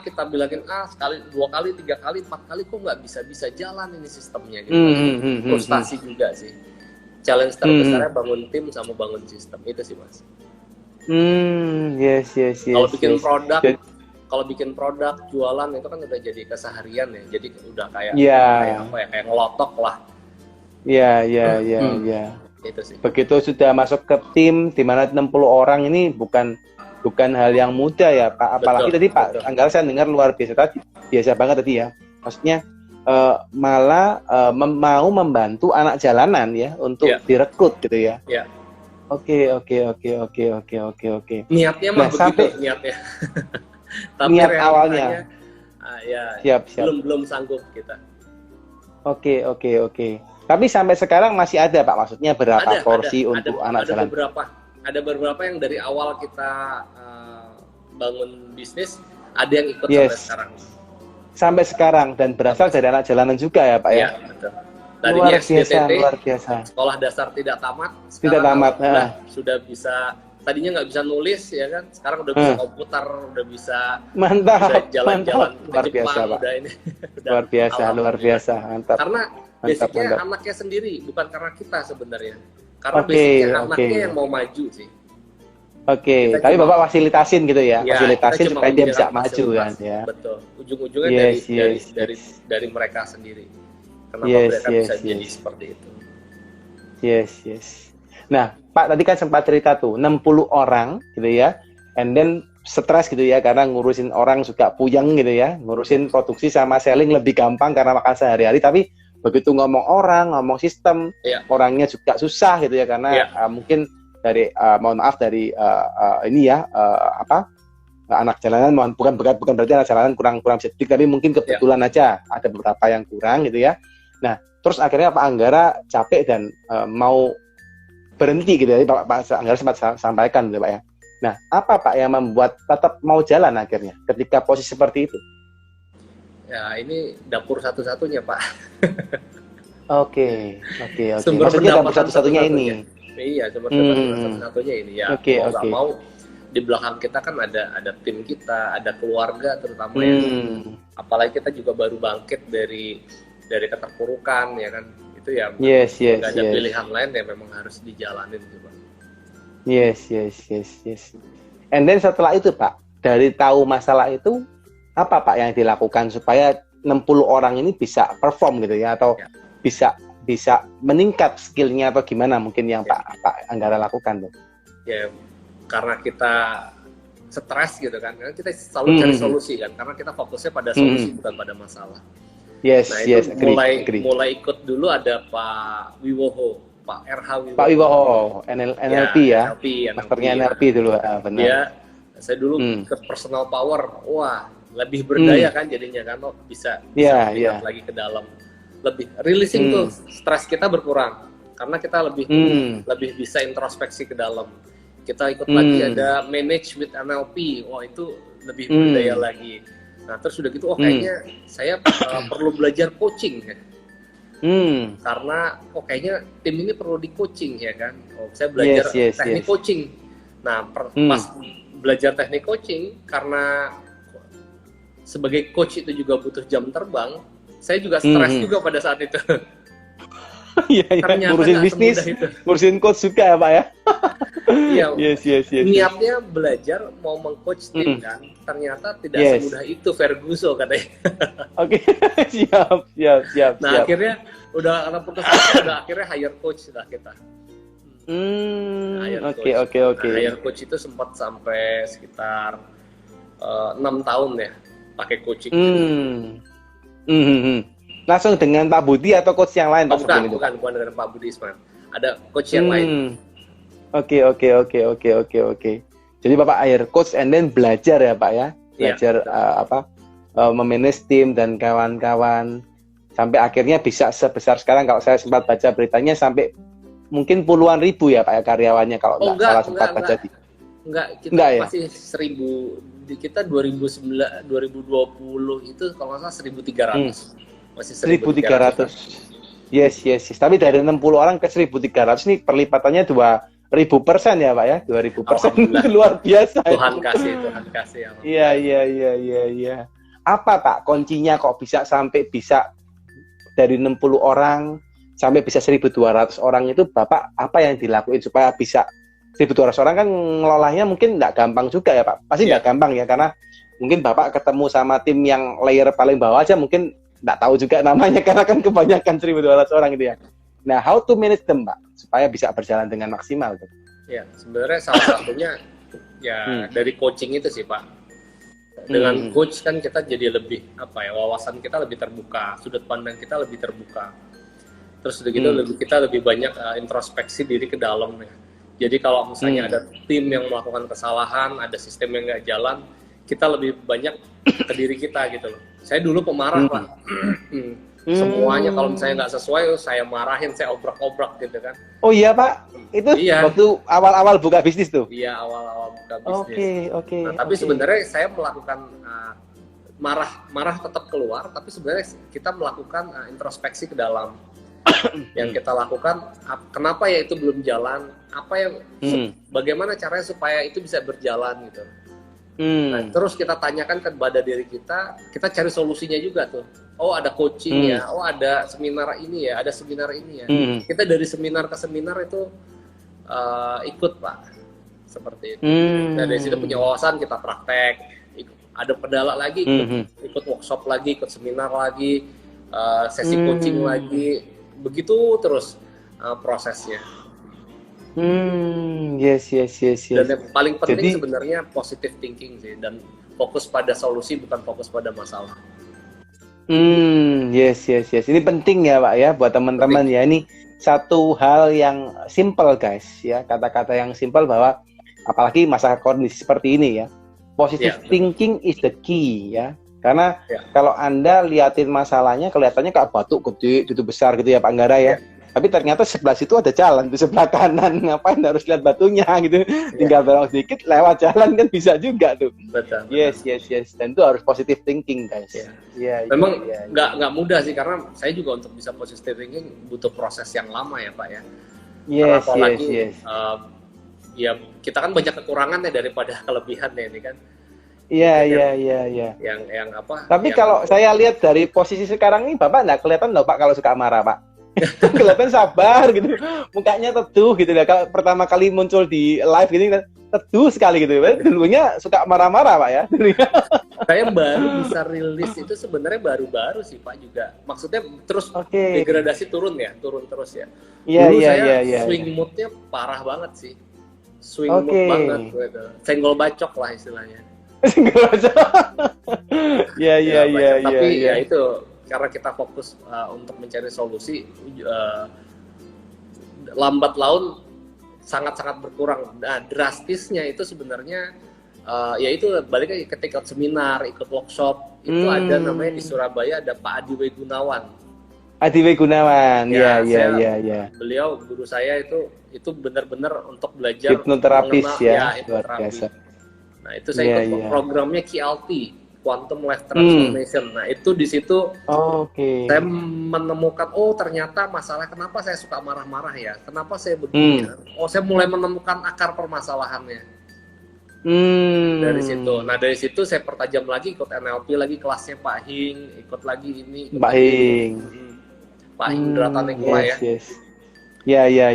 sekali, 2 kali, 3 kali, 4 kali, kok nggak bisa jalan ini sistemnya gitu. Frustasi juga sih. Challenge terbesarnya bangun tim sama bangun sistem, itu sih Mas. Yes. Kalau bikin produk, jualan itu kan udah jadi keseharian ya. Jadi udah kayak kayak ngelotok lah. Iya. Itu sih. Begitu sudah masuk ke tim di mana 60 orang ini bukan hal yang mudah ya Pak. Apalagi tadi Pak Anggara saya dengar luar biasa banget tadi ya. Maksudnya malah mau membantu anak jalanan ya untuk direkrut gitu ya. Iya. Oke. Niatnya mah begitu, niatnya. Tapi niat awalnya. Siap. Belum sanggup kita. Oke. Tapi sampai sekarang masih ada Pak, maksudnya berapa porsi untuk anak jalan? Ada beberapa yang dari awal kita bangun bisnis, ada yang ikut sampai sekarang. Sampai sekarang, dan berasal dari anak jalanan juga ya Pak ya? Iya, betul. Tadinya luar biasa. Sekolah dasar tidak tamat. Sudah bisa, tadinya nggak bisa nulis ya kan, sekarang udah bisa komputer, udah bisa jalan-jalan ke Jepang, udah ini. Luar biasa, mantap. Karena basicnya anaknya sendiri, bukan karena kita sebenarnya. Karena basicnya anaknya yang mau maju sih. Oke, tapi Bapak fasilitasin gitu ya, fasilitasin supaya dia bisa maju kan ya. Betul, ujung-ujungnya dari mereka sendiri. Kenapa mereka bisa jadi seperti itu. Yes. Nah, Pak tadi kan sempat cerita tuh 60 orang gitu ya, and then stres gitu ya karena ngurusin orang juga puyeng gitu ya, ngurusin produksi sama selling lebih gampang karena makan sehari-hari, tapi begitu ngomong sistem, orangnya juga susah gitu ya karena mungkin dari mohon maaf dari anak jalanan, bukan berarti anak jalanan kurang sedikit, tapi mungkin kebetulan aja ada beberapa yang kurang gitu ya. Nah, terus akhirnya Pak Anggara capek dan mau berhenti gitu ya, Pak Anggara sempat sampaikan gitu Pak ya. Nah, apa Pak yang membuat tetap mau jalan akhirnya ketika posisi seperti itu? Ya, ini dapur satu-satunya Pak. Oke. Maksudnya dapur satu-satunya ini. Iya, sumber satu-satunya ini ya. Nggak mau di belakang kita kan ada tim kita, ada keluarga terutama yang apalagi kita juga baru bangkit dari keterpurukan ya kan. Itu ya nggak ada pilihan lain ya, memang harus dijalanin gitu Pak. Yes. And then setelah itu Pak, dari tahu masalah itu apa Pak yang dilakukan supaya 60 orang ini bisa perform gitu ya, atau bisa meningkat skillnya atau gimana mungkin yang Pak Anggara lakukan tuh? Ya karena kita stres gitu kan, karena kita selalu cari solusi kan, karena kita fokusnya pada solusi bukan pada masalah. Nah itu mulai ikut dulu ada Pak Wiwoho, Pak RH Wiwoho. Pak Wiwoho, NLP ya, masternya NLP dulu, benar. Ya, saya dulu ke personal power, wah lebih berdaya kan jadinya kan, bisa lihat lagi ke dalam, lebih releasing tuh stres kita berkurang karena kita lebih bisa introspeksi ke dalam. Kita ikut lagi ada manage with NLP, wah itu lebih berdaya lagi. Nah terus udah gitu, kayaknya saya perlu belajar coaching ya. Karena kayaknya tim ini perlu di coaching ya kan. Saya belajar teknik coaching. Nah pas belajar teknik coaching, karena sebagai coach itu juga butuh jam terbang, saya juga stres juga pada saat itu. Iya, ngurusin bisnis, ngurusin coach juga ya Pak ya. Iya. Yes. Niatnya belajar mau meng-coach tim kan, ternyata tidak semudah itu Ferguson katanya. Oke, siap. Nah akhirnya udah akhirnya hire coach lah kita. Oke. Hire coach itu sempat sampai sekitar 6 tahun ya pakai coaching. Langsung dengan Pak Budi atau coach yang lain? Bukan dengan Pak Budi Isman. Ada coach yang lain. Oke, oke, oke, oke, oke, oke. Jadi Bapak hire coach and then belajar ya Pak ya, belajar memanage tim dan kawan-kawan sampai akhirnya bisa sebesar sekarang. Kalau saya sempat baca beritanya sampai mungkin puluhan ribu ya Pak ya karyawannya kalau salah sempat baca di. Kita ya? masih 1000, kita 2020 itu kalau nggak salah 1.300. Masih 1.300. Yes. Tapi dari 60 orang ke 1.300 ini perlipatannya 2.000% ya Pak ya, 2.000%. Luar biasa. Tuhan kasih. Ya. Iya. Apa Pak kuncinya kok bisa sampai bisa dari 60 orang sampai bisa 1.200 orang itu Bapak apa yang dilakuin supaya bisa 1.200 orang kan ngelolanya mungkin nggak gampang juga ya Pak. Pasti nggak gampang ya karena mungkin Bapak ketemu sama tim yang layer paling bawah aja mungkin nggak tahu juga namanya karena kan kebanyakan 1.200 orang gitu ya. Nah, how to manage them Pak supaya bisa berjalan dengan maksimal gitu. Ya, sebenarnya salah satunya ya dari coaching itu sih Pak. Dengan coach kan kita jadi lebih wawasan kita lebih terbuka, sudut pandang kita lebih terbuka. Terus udah gitu kita lebih banyak introspeksi diri ke dalam ya. Jadi kalau misalnya ada tim yang melakukan kesalahan, ada sistem yang nggak jalan, kita lebih banyak ke diri kita gitu loh. Saya dulu pemarah Pak. Semuanya kalau misalnya nggak sesuai, saya marahin, saya obrak-obrak gitu kan. Oh iya Pak, itu waktu awal-awal buka bisnis tuh? Iya, awal-awal buka bisnis. Oke. Nah, tapi sebenarnya saya melakukan marah tetap keluar, tapi sebenarnya kita melakukan introspeksi ke dalam. Yang kita lakukan, kenapa ya itu belum jalan? Bagaimana caranya supaya itu bisa berjalan gitu. Nah, terus kita tanyakan kepada diri kita cari solusinya juga tuh. Oh ada coaching ya, oh ada seminar ini ya, ada seminar ini ya. Kita dari seminar ke seminar itu ikut Pak, seperti itu. Nah dari situ punya wawasan kita praktek, ada pedala lagi, ikut workshop lagi, ikut seminar lagi, sesi coaching lagi, begitu terus prosesnya. Yes. Dan yang paling penting sebenarnya positive thinking sih, dan fokus pada solusi bukan fokus pada masalah. Yes. Ini penting ya Pak ya buat teman-teman ya. Ini satu hal yang simple guys ya, kata-kata yang simple bahwa apalagi masa kondisi seperti ini ya. Positive thinking is the key ya. Karena kalau Anda liatin masalahnya kelihatannya kayak batu gede, itu besar gitu ya Pak Anggara ya. Tapi ternyata sebelah situ ada jalan, di sebelah kanan. Ngapain harus lihat batunya gitu? Tinggal belok sedikit, lewat jalan kan bisa juga tuh. Betul. Yes. Dan itu harus positive thinking guys. Memang nggak mudah sih, karena saya juga untuk bisa positive thinking butuh proses yang lama ya Pak ya. Yes. Ya kita kan banyak kekurangan ya daripada kelebihan ya ini kan. Iya. Yang apa? Tapi kalau saya lihat dari posisi sekarang ini, Bapak nggak kelihatan loh Pak kalau suka marah Pak. Kelihatan sabar gitu, mukanya teduh gitu ya. Kalau pertama kali muncul di live gini teduh sekali gitu. Dulunya suka marah-marah Pak ya. Saya baru bisa rilis itu sebenarnya baru-baru sih Pak juga. Maksudnya terus degradasi turun terus ya. Dulu saya swing moodnya parah banget sih. Swing mood banget gitu. Senggol bacok lah istilahnya. Tapi ya itu karena kita fokus untuk mencari solusi, lambat laun sangat-sangat berkurang. Nah, drastisnya itu sebenarnya yaitu balik lagi ketika seminar, ikut workshop, itu ada namanya di Surabaya ada Pak Adi W. Gunawan. Iya. Beliau guru saya itu benar-benar untuk belajar hipnoterapis ya, luar biasa. Nah, itu saya ikut programnya QLT, Quantum Life Transformation. Nah, itu di situ saya menemukan ternyata masalah kenapa saya suka marah-marah ya, kenapa saya begini. Saya mulai menemukan akar permasalahannya. Dari situ. Nah, dari situ saya pertajam lagi, ikut NLP lagi, kelasnya Pak Hing, ikut lagi ini. Pak Hing. Pak Indra Tanegula ya. Iya.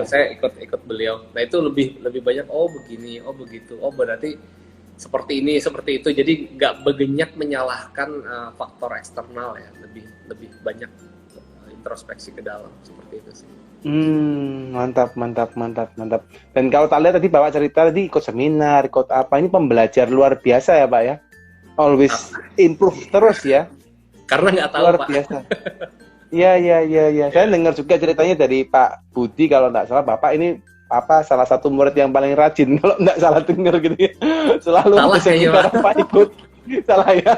Saya ikut beliau. Nah, itu lebih banyak begini, begitu. Berarti seperti ini, seperti itu. Jadi nggak begenyak menyalahkan faktor eksternal ya. Lebih banyak introspeksi ke dalam, seperti itu sih. Mantap. Dan kalau tak lihat tadi Bapak cerita tadi ikut seminar, ikut apa, ini pembelajar luar biasa ya Pak ya. Always improve terus ya. Karena nggak tahu luar Pak. Biasa. Iya. Saya dengar juga ceritanya dari Pak Budi kalau nggak salah Bapak ini salah satu murid yang paling rajin kalau nggak salah dengar gitu ya. Selalu Salah ada kayaknya, seminar Pak. Pak ikut. Salah ya.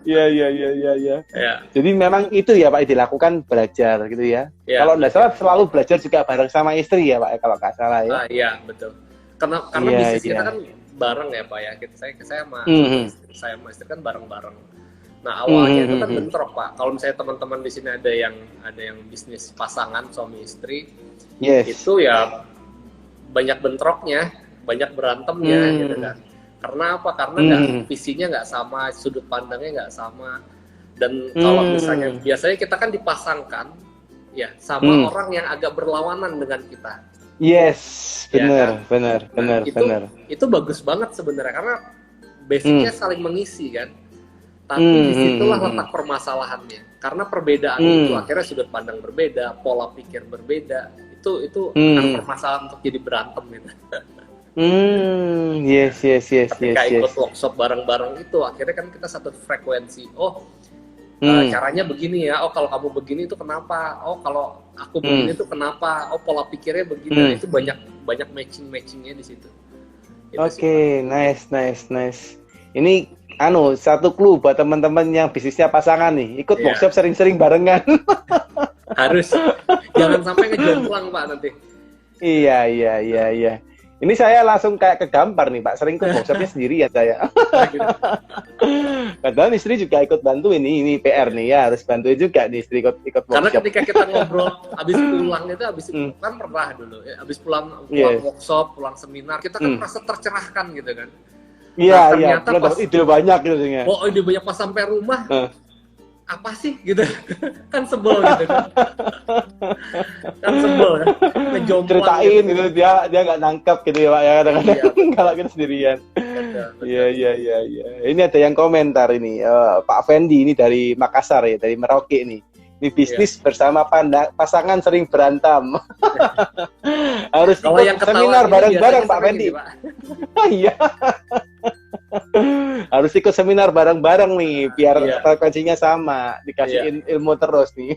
Iya. Ya, Jadi memang itu ya Pak dilakukan belajar gitu ya. ya, Kalau nggak salah selalu belajar juga bareng sama istri ya Pak ya, kalau nggak salah ya. iya betul. Karena Iya, bisnis kita iya. kan bareng ya Pak ya. Saya sama Mhm. saya sama istri kan bareng-bareng. Nah awalnya itu kan Mhm. bentrok Pak. Kalau misalnya teman-teman di sini ada yang bisnis pasangan suami istri, Yes. itu ya banyak bentroknya, banyak berantemnya gitu kan. Karena apa? Karena visinya nggak sama, sudut pandangnya nggak sama. Dan kalau misalnya biasanya kita kan dipasangkan ya sama orang yang agak berlawanan dengan kita. Yes, Ya benar. Itu bagus banget sebenarnya karena basicnya saling mengisi kan. Tapi disitulah letak permasalahannya. Karena perbedaan itu akhirnya sudut pandang berbeda, pola pikir berbeda. Itu akan permasalahan untuk jadi berantem gitu. Yes. Ketika ikut workshop bareng-bareng itu akhirnya kan kita satu frekuensi. Caranya begini ya. Kalau kamu begini itu kenapa? Kalau aku begini itu kenapa? Pola pikirnya begini. Itu banyak matchingnya di situ. Oke, nice. Ini satu clue buat teman-teman yang bisnisnya pasangan nih, ikut workshop sering-sering barengan. Harus. Jangan sampai ngejomplang Pak nanti. Iya. Ini saya langsung kayak kegampar nih Pak, sering ikut workshopnya sendiri ya saya. Kadang istri juga ikut bantu ini PR nih ya, harus bantu juga nih istri ikut workshop. Karena ketika kita ngobrol habis pulang kan pernah dulu ya, habis pulang workshop, pulang seminar, kita kan merasa tercerahkan gitu kan. Iya, dapat ide banyak gitu ya. Ide banyak pas sampai rumah. Apa sih gitu. Kan sebel gitu kan. Kan sebel kan. Ngejomplang Ceritain gitu. dia nggak nangkep gitu ya Pak ya kadang-kadang kalau kita sendirian. Betul. Iya. Ini ada yang komentar ini, Pak Fendi ini dari Makassar ya, dari Merauke nih. Ini bisnis bersama pasangan sering berantem. Harus ikut seminar bareng-bareng Pak Fendi. Iya. Harus ikut seminar bareng-bareng nih, biar frekuensinya sama, dikasih ilmu terus nih.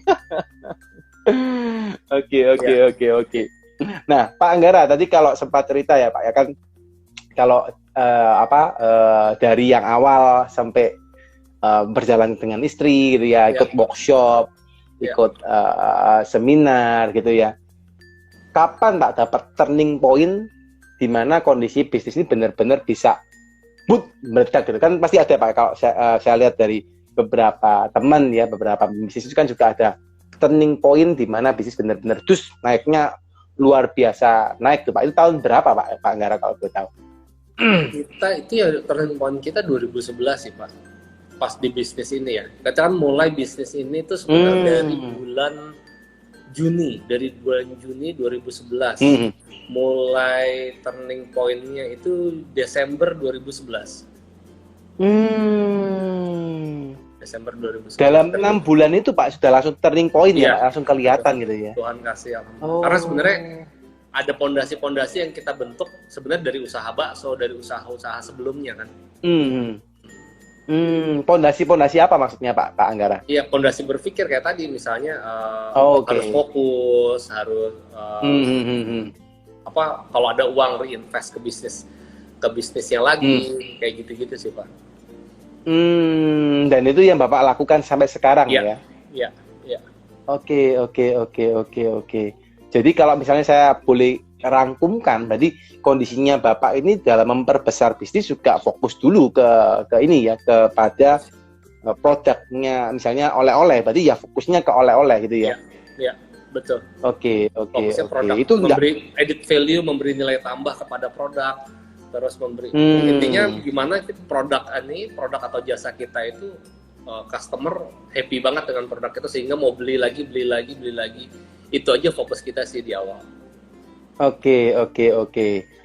Oke. Nah, Pak Anggara tadi kalau sempat cerita ya Pak ya kan, kalau dari yang awal sampai berjalan dengan istri gitu ya, ikut workshop, ikut seminar gitu ya. Kapan Pak dapat turning point di mana kondisi bisnis ini benar-benar bisa meledak gitu kan? Pasti ada Pak, kalau saya lihat dari beberapa teman ya, beberapa bisnis itu kan juga ada turning point di mana bisnis benar-benar naiknya luar biasa naik tuh Pak. Itu tahun berapa Pak Anggara kalau boleh tahu? Itu ya turning point kita 2011 sih Pak. Pas di bisnis ini ya. Kita kan mulai bisnis ini tuh sebenarnya dari bulan Juni 2011. Mulai turning point-nya itu Desember 2011. Desember 2011. Dalam 6 bulan itu Pak sudah langsung turning point ya, langsung kelihatan gitu ya. Tuhan kasih alhamdulillah. Karena sebenarnya ada pondasi-pondasi yang kita bentuk sebenarnya dari usaha bakso, dari usaha-usaha sebelumnya kan. Pondasi-pondasi apa maksudnya Pak Anggara? Iya, pondasi berpikir kayak tadi misalnya harus fokus, harus kalau ada uang reinvest ke bisnisnya lagi, kayak gitu-gitu sih Pak. Dan itu yang Bapak lakukan sampai sekarang ya? Iya. Oke. Jadi kalau misalnya saya boleh rangkumkan, berarti kondisinya Bapak ini dalam memperbesar bisnis juga fokus dulu ke ini ya, kepada produknya, misalnya oleh-oleh, berarti ya fokusnya ke oleh-oleh gitu ya? Iya, betul. Oke. Produk, itu memberi edit value, memberi nilai tambah kepada produk, terus memberi intinya gimana produk atau jasa kita itu customer happy banget dengan produk itu sehingga mau beli lagi. Itu aja fokus kita sih di awal. Oke.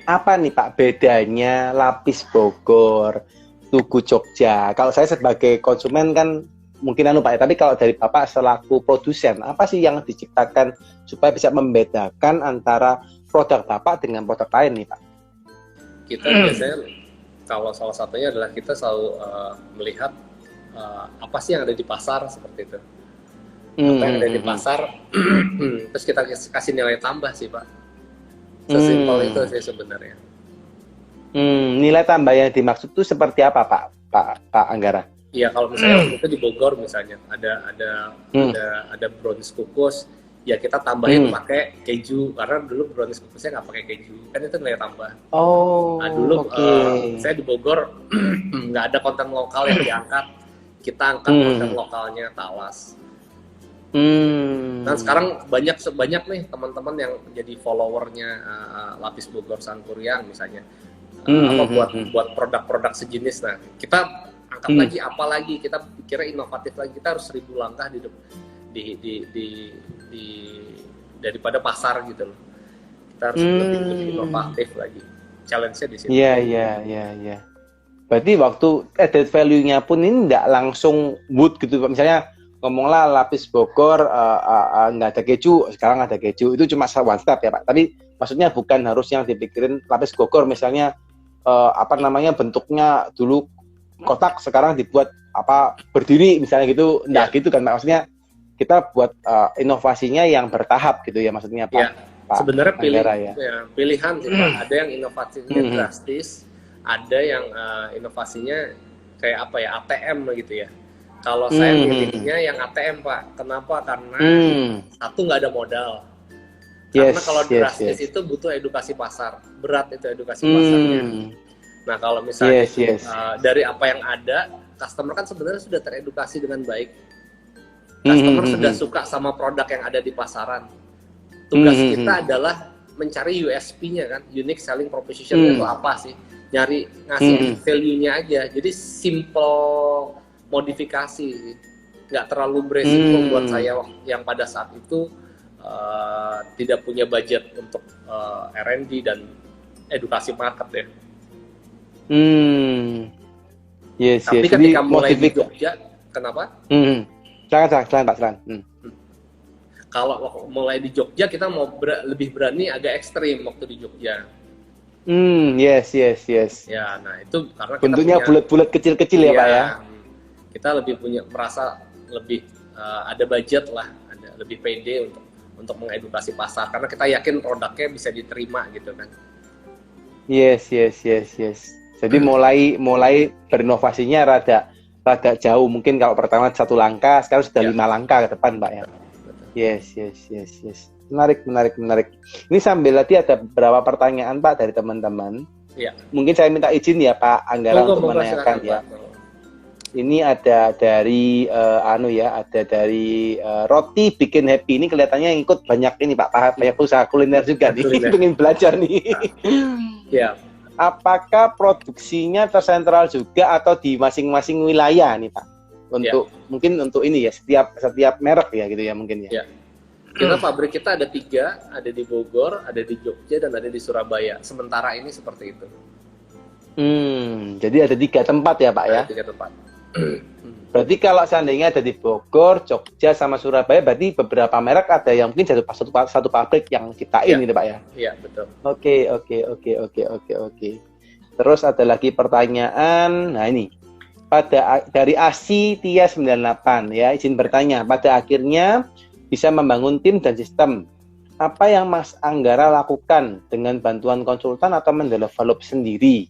Apa nih Pak bedanya Lapis Bogor, Tugu Jogja? Kalau saya sebagai konsumen kan mungkin Pak ya, tapi kalau dari Bapak selaku produsen, apa sih yang diciptakan supaya bisa membedakan antara produk Bapak dengan produk lain nih Pak? Kita biasanya kalau salah satunya adalah kita selalu melihat apa sih yang ada di pasar seperti itu. Apa yang ada di pasar, terus kita kasih nilai tambah sih Pak. Sesimpel itu sih sebenarnya. Nilai tambah yang dimaksud itu seperti apa, Pak Anggara? Iya, kalau misalnya waktu itu di Bogor misalnya ada brownies kukus, ya kita tambahin pakai keju, karena dulu brownies kukusnya nggak pakai keju, kan itu nilai tambah. Oh, Nah dulu oke. saya di Bogor nggak ada konten lokal yang diangkat, kita angkat konten lokalnya Talas. Dan sekarang banyak nih teman-teman yang jadi followernya Lapis Bogor Sangkuriang misalnya, buat produk-produk sejenis. Nah kita angkat lagi, apalagi kita pikirnya inovatif lagi, kita harus 1000 langkah daripada pasar gitu loh. Kita harus lebih inovatif lagi. Challenge-nya di situ. Iya. Berarti waktu added value-nya pun ini nggak langsung wood gitu, misalnya ngomonglah Lapis Bogor nggak ada keju, sekarang ada keju, itu cuma one step ya Pak. Tapi maksudnya bukan harus yang dipikirin Lapis Bogor misalnya bentuknya dulu kotak, sekarang dibuat berdiri misalnya gitu, enggak gitu kan Pak. Maksudnya kita buat inovasinya yang bertahap gitu ya maksudnya Pak. Ya, sebenarnya pilihan sih Pak. Ada yang inovasinya drastis, ada yang inovasinya kayak ATM gitu ya. Kalau saya milihnya yang ATM Pak. Kenapa? Karena satu, nggak ada modal. Karena kalau drastis itu butuh edukasi pasar, berat itu edukasi pasarnya. Nah kalau misalnya dari apa yang ada, customer kan sebenarnya sudah teredukasi dengan baik. Customer sudah suka sama produk yang ada di pasaran. Tugas kita adalah mencari USP-nya kan, unique selling proposition itu apa sih? Ngasih value-nya aja. Jadi simple modifikasi, nggak terlalu beresiko buat saya yang pada saat itu tidak punya budget untuk R&D dan edukasi market ya. Tapi ketika mulai di Jogja, kenapa? Silakan. Kalau mulai di Jogja kita mau lebih berani, agak ekstrim waktu di Jogja. Yes. Ya, nah itu karena kita bentuknya bulat-bulat kecil-kecil ya Pak ya. Kita lebih merasa lebih ada budget lah, ada lebih pede untuk mengedukasi pasar karena kita yakin produknya bisa diterima gitu kan. Yes. Jadi mulai berinovasinya rada jauh, mungkin kalau pertama 1 langkah, sekarang sudah 5 langkah ke depan Pak ya. Yes. Menarik. Ini sambil tadi ada beberapa pertanyaan Pak dari teman-teman. Iya. Mungkin saya minta izin ya Pak Anggara untuk menanyakan ya. Ini ada dari Roti Bikin Happy, ini kelihatannya yang ikut banyak ini Pak, banyak usaha kuliner juga nih, pengen belajar nih. Ya. Apakah produksinya tersentral juga atau di masing-masing wilayah nih Pak? Mungkin untuk ini ya, setiap merek ya gitu ya mungkin ya. Kita pabrik kita ada 3, ada di Bogor, ada di Jogja, dan ada di Surabaya. Sementara ini seperti itu. Jadi ada 3 tempat ya Pak ya? 3 tempat. Berarti kalau seandainya ada di Bogor, Jogja, sama Surabaya, berarti beberapa merek ada yang mungkin satu pabrik yang ciptain gitu Pak ya? Iya, betul. Oke. Terus ada lagi pertanyaan, nah ini. Dari ASI Tia 98 ya, izin bertanya, pada akhirnya bisa membangun tim dan sistem. Apa yang Mas Anggara lakukan dengan bantuan konsultan atau mendevelop sendiri?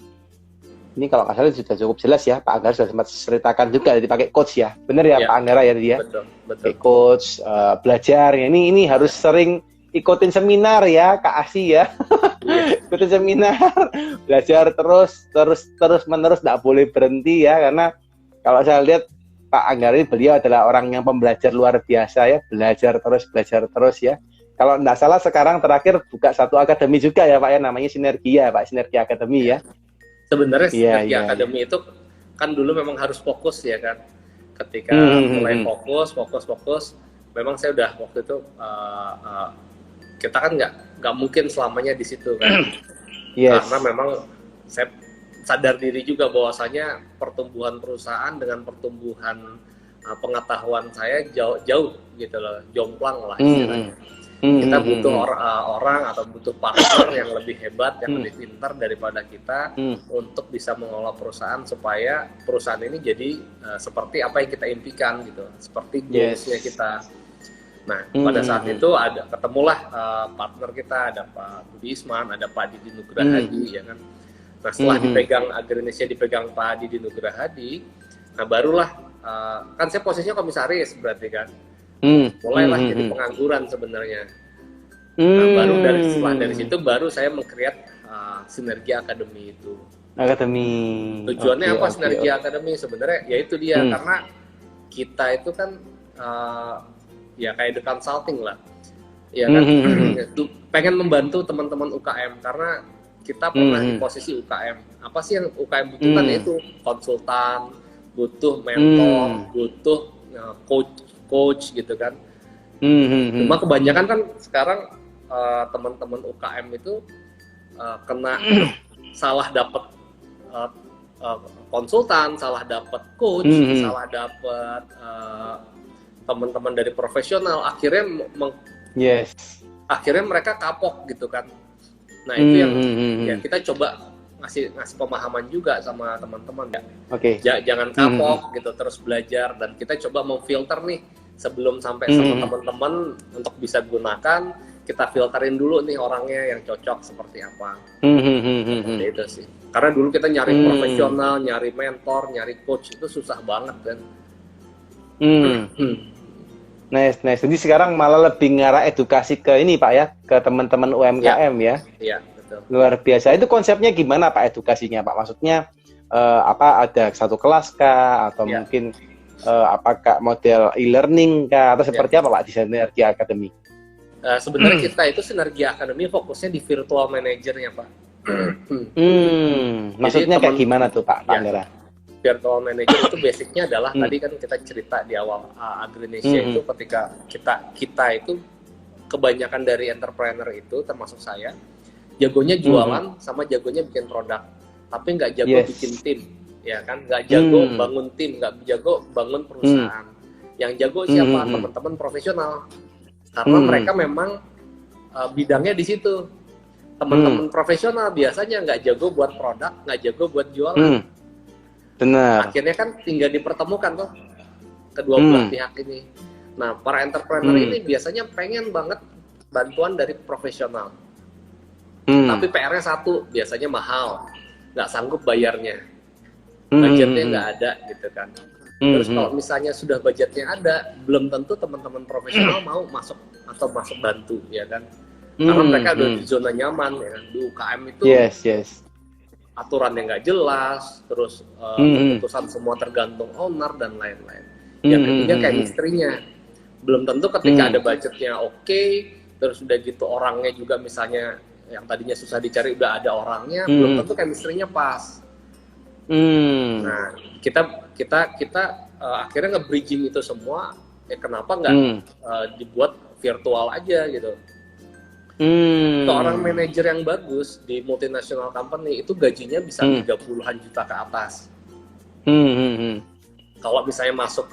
Ini kalau nggak salah sudah cukup jelas ya, Pak Anggara sudah sempat ceritakan juga, jadi pakai coach ya, benar ya Pak Anggara ya dia? Betul. Pakai coach, belajar, ya. Ini harus sering ikutin seminar ya, Kak Asi ya. Ikutin seminar, belajar terus menerus, nggak boleh berhenti ya, karena kalau saya lihat Pak Anggara ini, beliau adalah orang yang pembelajar luar biasa ya, belajar terus ya. Kalau nggak salah sekarang terakhir buka satu akademi juga ya Pak ya, namanya Sinergi ya Pak, Sinergi Akademi ya. Sebenarnya Sinergi Akademi itu kan dulu memang harus fokus ya kan. Ketika mulai fokus, memang saya udah waktu itu kita kan nggak mungkin selamanya di situ kan. Karena memang saya sadar diri juga bahwasanya pertumbuhan perusahaan dengan pertumbuhan pengetahuan saya jauh gitu loh, jomplang lah istilahnya. Kita butuh orang atau butuh partner yang lebih hebat, yang lebih pintar daripada kita untuk bisa mengelola perusahaan supaya perusahaan ini jadi seperti apa yang kita impikan gitu, seperti goalsnya kita. Nah, pada saat itu ketemulah partner kita, ada Pak Budi Isman, ada Pak Didi Nugraha Hadi, ya kan. Nah, setelah dipegang Agrindonesia, dipegang Pak Didi Nugraha Hadi, nah barulah kan saya posisinya komisaris berarti kan. Mulailah jadi pengangguran sebenarnya. Nah, baru setelah dari situ baru saya meng-create Sinergi Academy itu. Akademi. Tujuannya apa Sinergi Academy? Sebenarnya ya itu dia, karena kita itu kan ya kayak the consulting lah, ya kan. Pengen membantu teman-teman UKM karena kita pernah di posisi UKM. Apa sih yang UKM butuhkan? Itu konsultan, butuh mentor, butuh coach gitu kan. Cuma kebanyakan kan sekarang teman-teman UKM itu kena salah dapat konsultan, salah dapat coach, salah dapat teman-teman dari profesional, akhirnya akhirnya mereka kapok gitu kan. Nah itu yang ya kita coba ngasih pemahaman juga sama teman-teman ya. Jangan kapok gitu, terus belajar, dan kita coba memfilter nih sebelum sampai sama teman-teman untuk bisa gunakan, kita filterin dulu nih orangnya yang cocok seperti apa. Seperti itu sih. Karena dulu kita nyari profesional, nyari mentor, nyari coach itu susah banget kan. Nice. Jadi sekarang malah lebih ngarah edukasi ke ini Pak ya, ke teman-teman UMKM ya. Iya, betul. Luar biasa. Itu konsepnya gimana Pak edukasinya Pak? Maksudnya apa, ada satu kelas kah atau mungkin apakah model e-learning kah atau seperti apa Pak di Sinergi Academy? Sebenarnya kita itu Sinergi Academy fokusnya di virtual manajernya Pak. Maksudnya kayak gimana tuh Pak Panggara? Virtual manager itu basicnya adalah tadi kan kita cerita di awal Agrindonesia itu ketika kita itu kebanyakan dari entrepreneur itu termasuk saya jagonya jualan sama jagonya bikin produk, tapi nggak jago bikin tim, ya kan, nggak jago bangun tim, nggak jago bangun perusahaan. Yang jago siapa? Teman-teman profesional, karena mereka memang bidangnya di situ. Teman-teman profesional biasanya nggak jago buat produk, nggak jago buat jualan. Benar. Akhirnya kan tinggal dipertemukan tuh kedua belah pihak ini. Nah, para entrepreneur ini biasanya pengen banget bantuan dari profesional. Tapi PR-nya satu, biasanya mahal, nggak sanggup bayarnya, budgetnya nggak ada gitu kan. Terus kalau misalnya sudah budgetnya ada, belum tentu teman-teman profesional mau masuk bantu, ya kan? Karena mereka udah di zona nyaman, ya kan? Di UKM itu aturan yang nggak jelas, terus keputusan semua tergantung owner dan lain-lain. Yang ketiga kayak istrinya, belum tentu ketika ada budgetnya oke, terus udah gitu orangnya juga misalnya yang tadinya susah dicari udah ada orangnya, belum tentu chemistry-nya pas. Nah, kita akhirnya nge-bridging itu semua, kenapa nggak dibuat virtual aja gitu. Seorang manajer yang bagus di multinational company itu gajinya bisa 30-an juta ke atas. Kalau misalnya masuk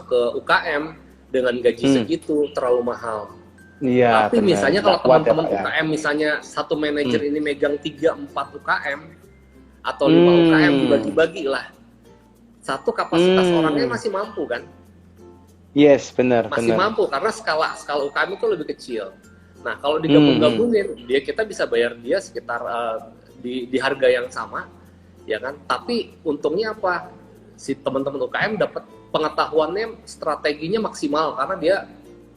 ke UKM dengan gaji segitu terlalu mahal. Iya, tapi bener. Misalnya kalau teman-teman UKM misalnya satu manajer ini megang 3-4 UKM atau 5 UKM dibagi-bagi lah. Satu kapasitas orangnya masih mampu kan? Yes, benar. Masih mampu karena skala UKM itu lebih kecil. Nah, kalau digabung-gabungin, kita bisa bayar dia sekitar di harga yang sama, ya kan? Tapi untungnya apa? Si teman-teman UKM dapat pengetahuannya, strateginya maksimal karena dia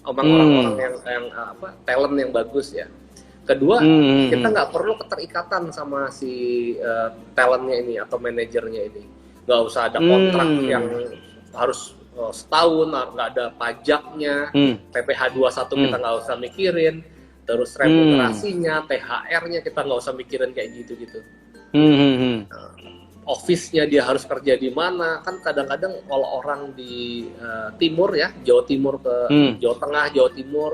orang-orang yang talent yang bagus ya. Kedua, kita nggak perlu keterikatan sama si talentnya ini atau manajernya ini. Nggak usah ada kontrak yang harus setahun, nggak ada pajaknya, PPh 21 kita nggak usah mikirin, terus remunerasinya, THR-nya kita nggak usah mikirin kayak gitu-gitu. Office-nya dia harus kerja di mana, kan kadang-kadang kalau orang di timur ya, Jawa Timur ke Jawa Tengah, Jawa Timur,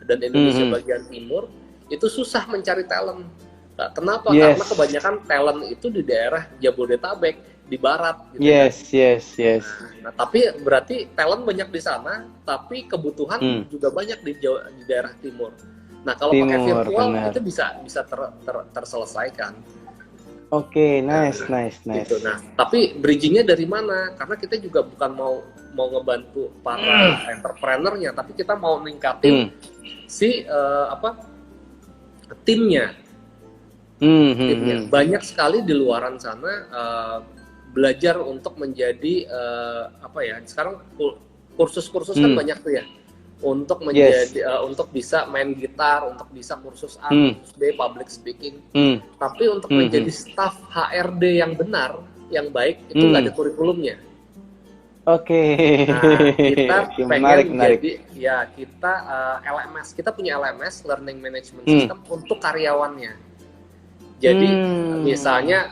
dan Indonesia bagian timur, itu susah mencari talent. Nah, kenapa? Karena kebanyakan talent itu di daerah Jabodetabek, di barat gitu kan. Nah, tapi berarti talent banyak di sana, tapi kebutuhan juga banyak di daerah timur. Nah, kalau pakai virtual itu bisa terselesaikan. Oke, nice. Gitu. Nah, tapi bridgingnya dari mana? Karena kita juga bukan mau mau ngebantu para entrepreneurnya, tapi kita mau ningkatin si timnya. Banyak sekali di luaran sana belajar untuk menjadi sekarang kursus-kursus kan banyak tuh ya, untuk menjadi untuk bisa main gitar, untuk bisa kursus A, kursus B, public speaking. Tapi untuk menjadi staff HRD yang benar, yang baik, itu nggak ada kurikulumnya. Oke. Nah, kita pengen menarik. jadi ya kita LMS, kita punya LMS Learning Management System untuk karyawannya. Jadi misalnya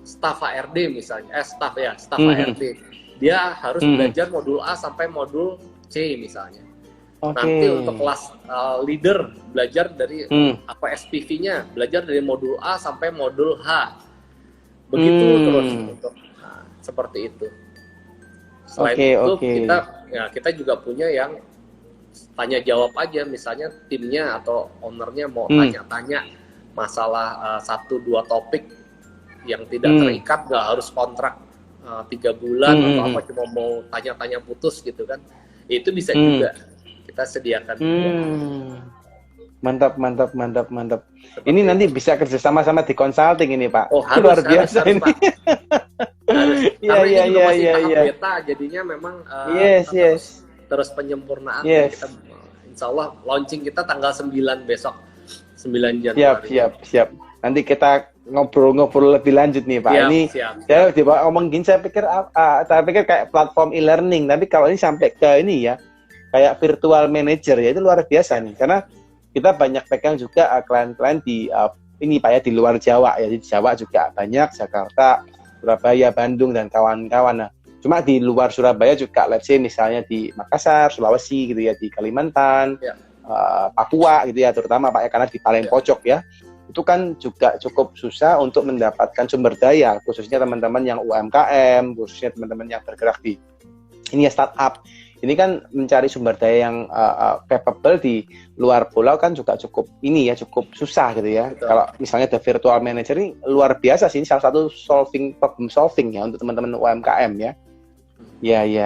staff HRD misalnya, staff HRD, dia harus belajar modul A sampai modul C misalnya. Nanti untuk kelas leader belajar dari SPV-nya, belajar dari modul A sampai modul H. Begitu terus untuk seperti itu. Selain itu kita juga punya yang tanya jawab aja, misalnya timnya atau ownernya mau tanya-tanya masalah 1-2 topik yang tidak terikat, nggak harus kontrak 3 bulan atau apa, cuma mau tanya-tanya putus gitu kan, itu bisa juga kita sediakan. Mantap. Seperti ini nanti bisa kerja sama di consulting ini, Pak. Luar biasa ini. Pak. Karena ini masih tahap beta, jadinya memang terus penyempurnaan. Kita, insya Allah launching kita tanggal 9 besok, 9 Januari. Siap. Nanti kita ngobrol lebih lanjut nih, Pak. Saya ngomong gini, saya pikir kayak platform e-learning, tapi kalau ini sampai ke ini ya, kayak virtual manager ya, itu luar biasa nih. Karena kita banyak pegang juga klien-klien di ini Pak ya, di luar Jawa ya, di Jawa juga banyak, Jakarta, Surabaya, Bandung dan kawan-kawan. Nah, cuma di luar Surabaya juga, let's say misalnya di Makassar, Sulawesi gitu ya, di Kalimantan, Papua gitu ya, terutama Pak ya, karena di paling pojok ya, itu kan juga cukup susah untuk mendapatkan sumber daya, khususnya teman-teman yang UMKM, khususnya teman-teman yang bergerak di ini ya, startup. Ini kan mencari sumber daya yang capable di luar pulau kan juga cukup susah gitu ya. Betul. Kalau misalnya ada virtual manager ini luar biasa sih, ini salah satu problem solving ya untuk teman-teman UMKM ya. Ya.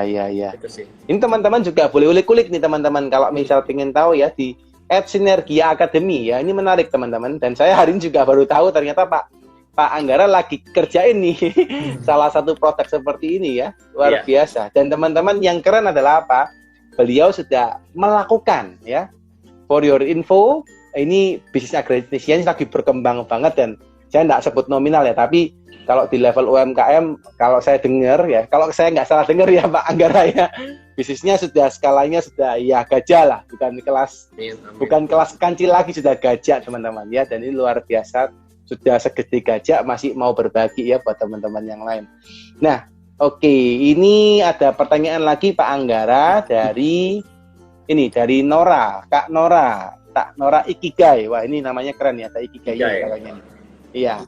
Ini teman-teman juga boleh ulik-ulik nih teman-teman, kalau misal pengen tahu ya di @Sinergia Academy ya, ini menarik teman-teman. Dan saya hari ini juga baru tahu ternyata Pak Anggara lagi kerjain nih salah satu produk seperti ini ya, luar biasa. Dan teman-teman yang keren adalah apa? Beliau sudah melakukan ya. For your info, ini bisnis agresian lagi berkembang banget, dan saya nggak sebut nominal ya, tapi kalau di level UMKM, kalau saya dengar ya, kalau saya nggak salah dengar ya Pak Anggara ya, bisnisnya sudah skalanya sudah ya gajah lah, bukan kelas kancil lagi, sudah gajah teman-teman ya. Dan ini luar biasa, sudah segede gajah masih mau berbagi ya buat teman-teman yang lain. Nah, oke, ini ada pertanyaan lagi Pak Anggara dari Nora, Kak Nora Ikigai. Wah, ini namanya keren ya, Ikigai ya. Iya.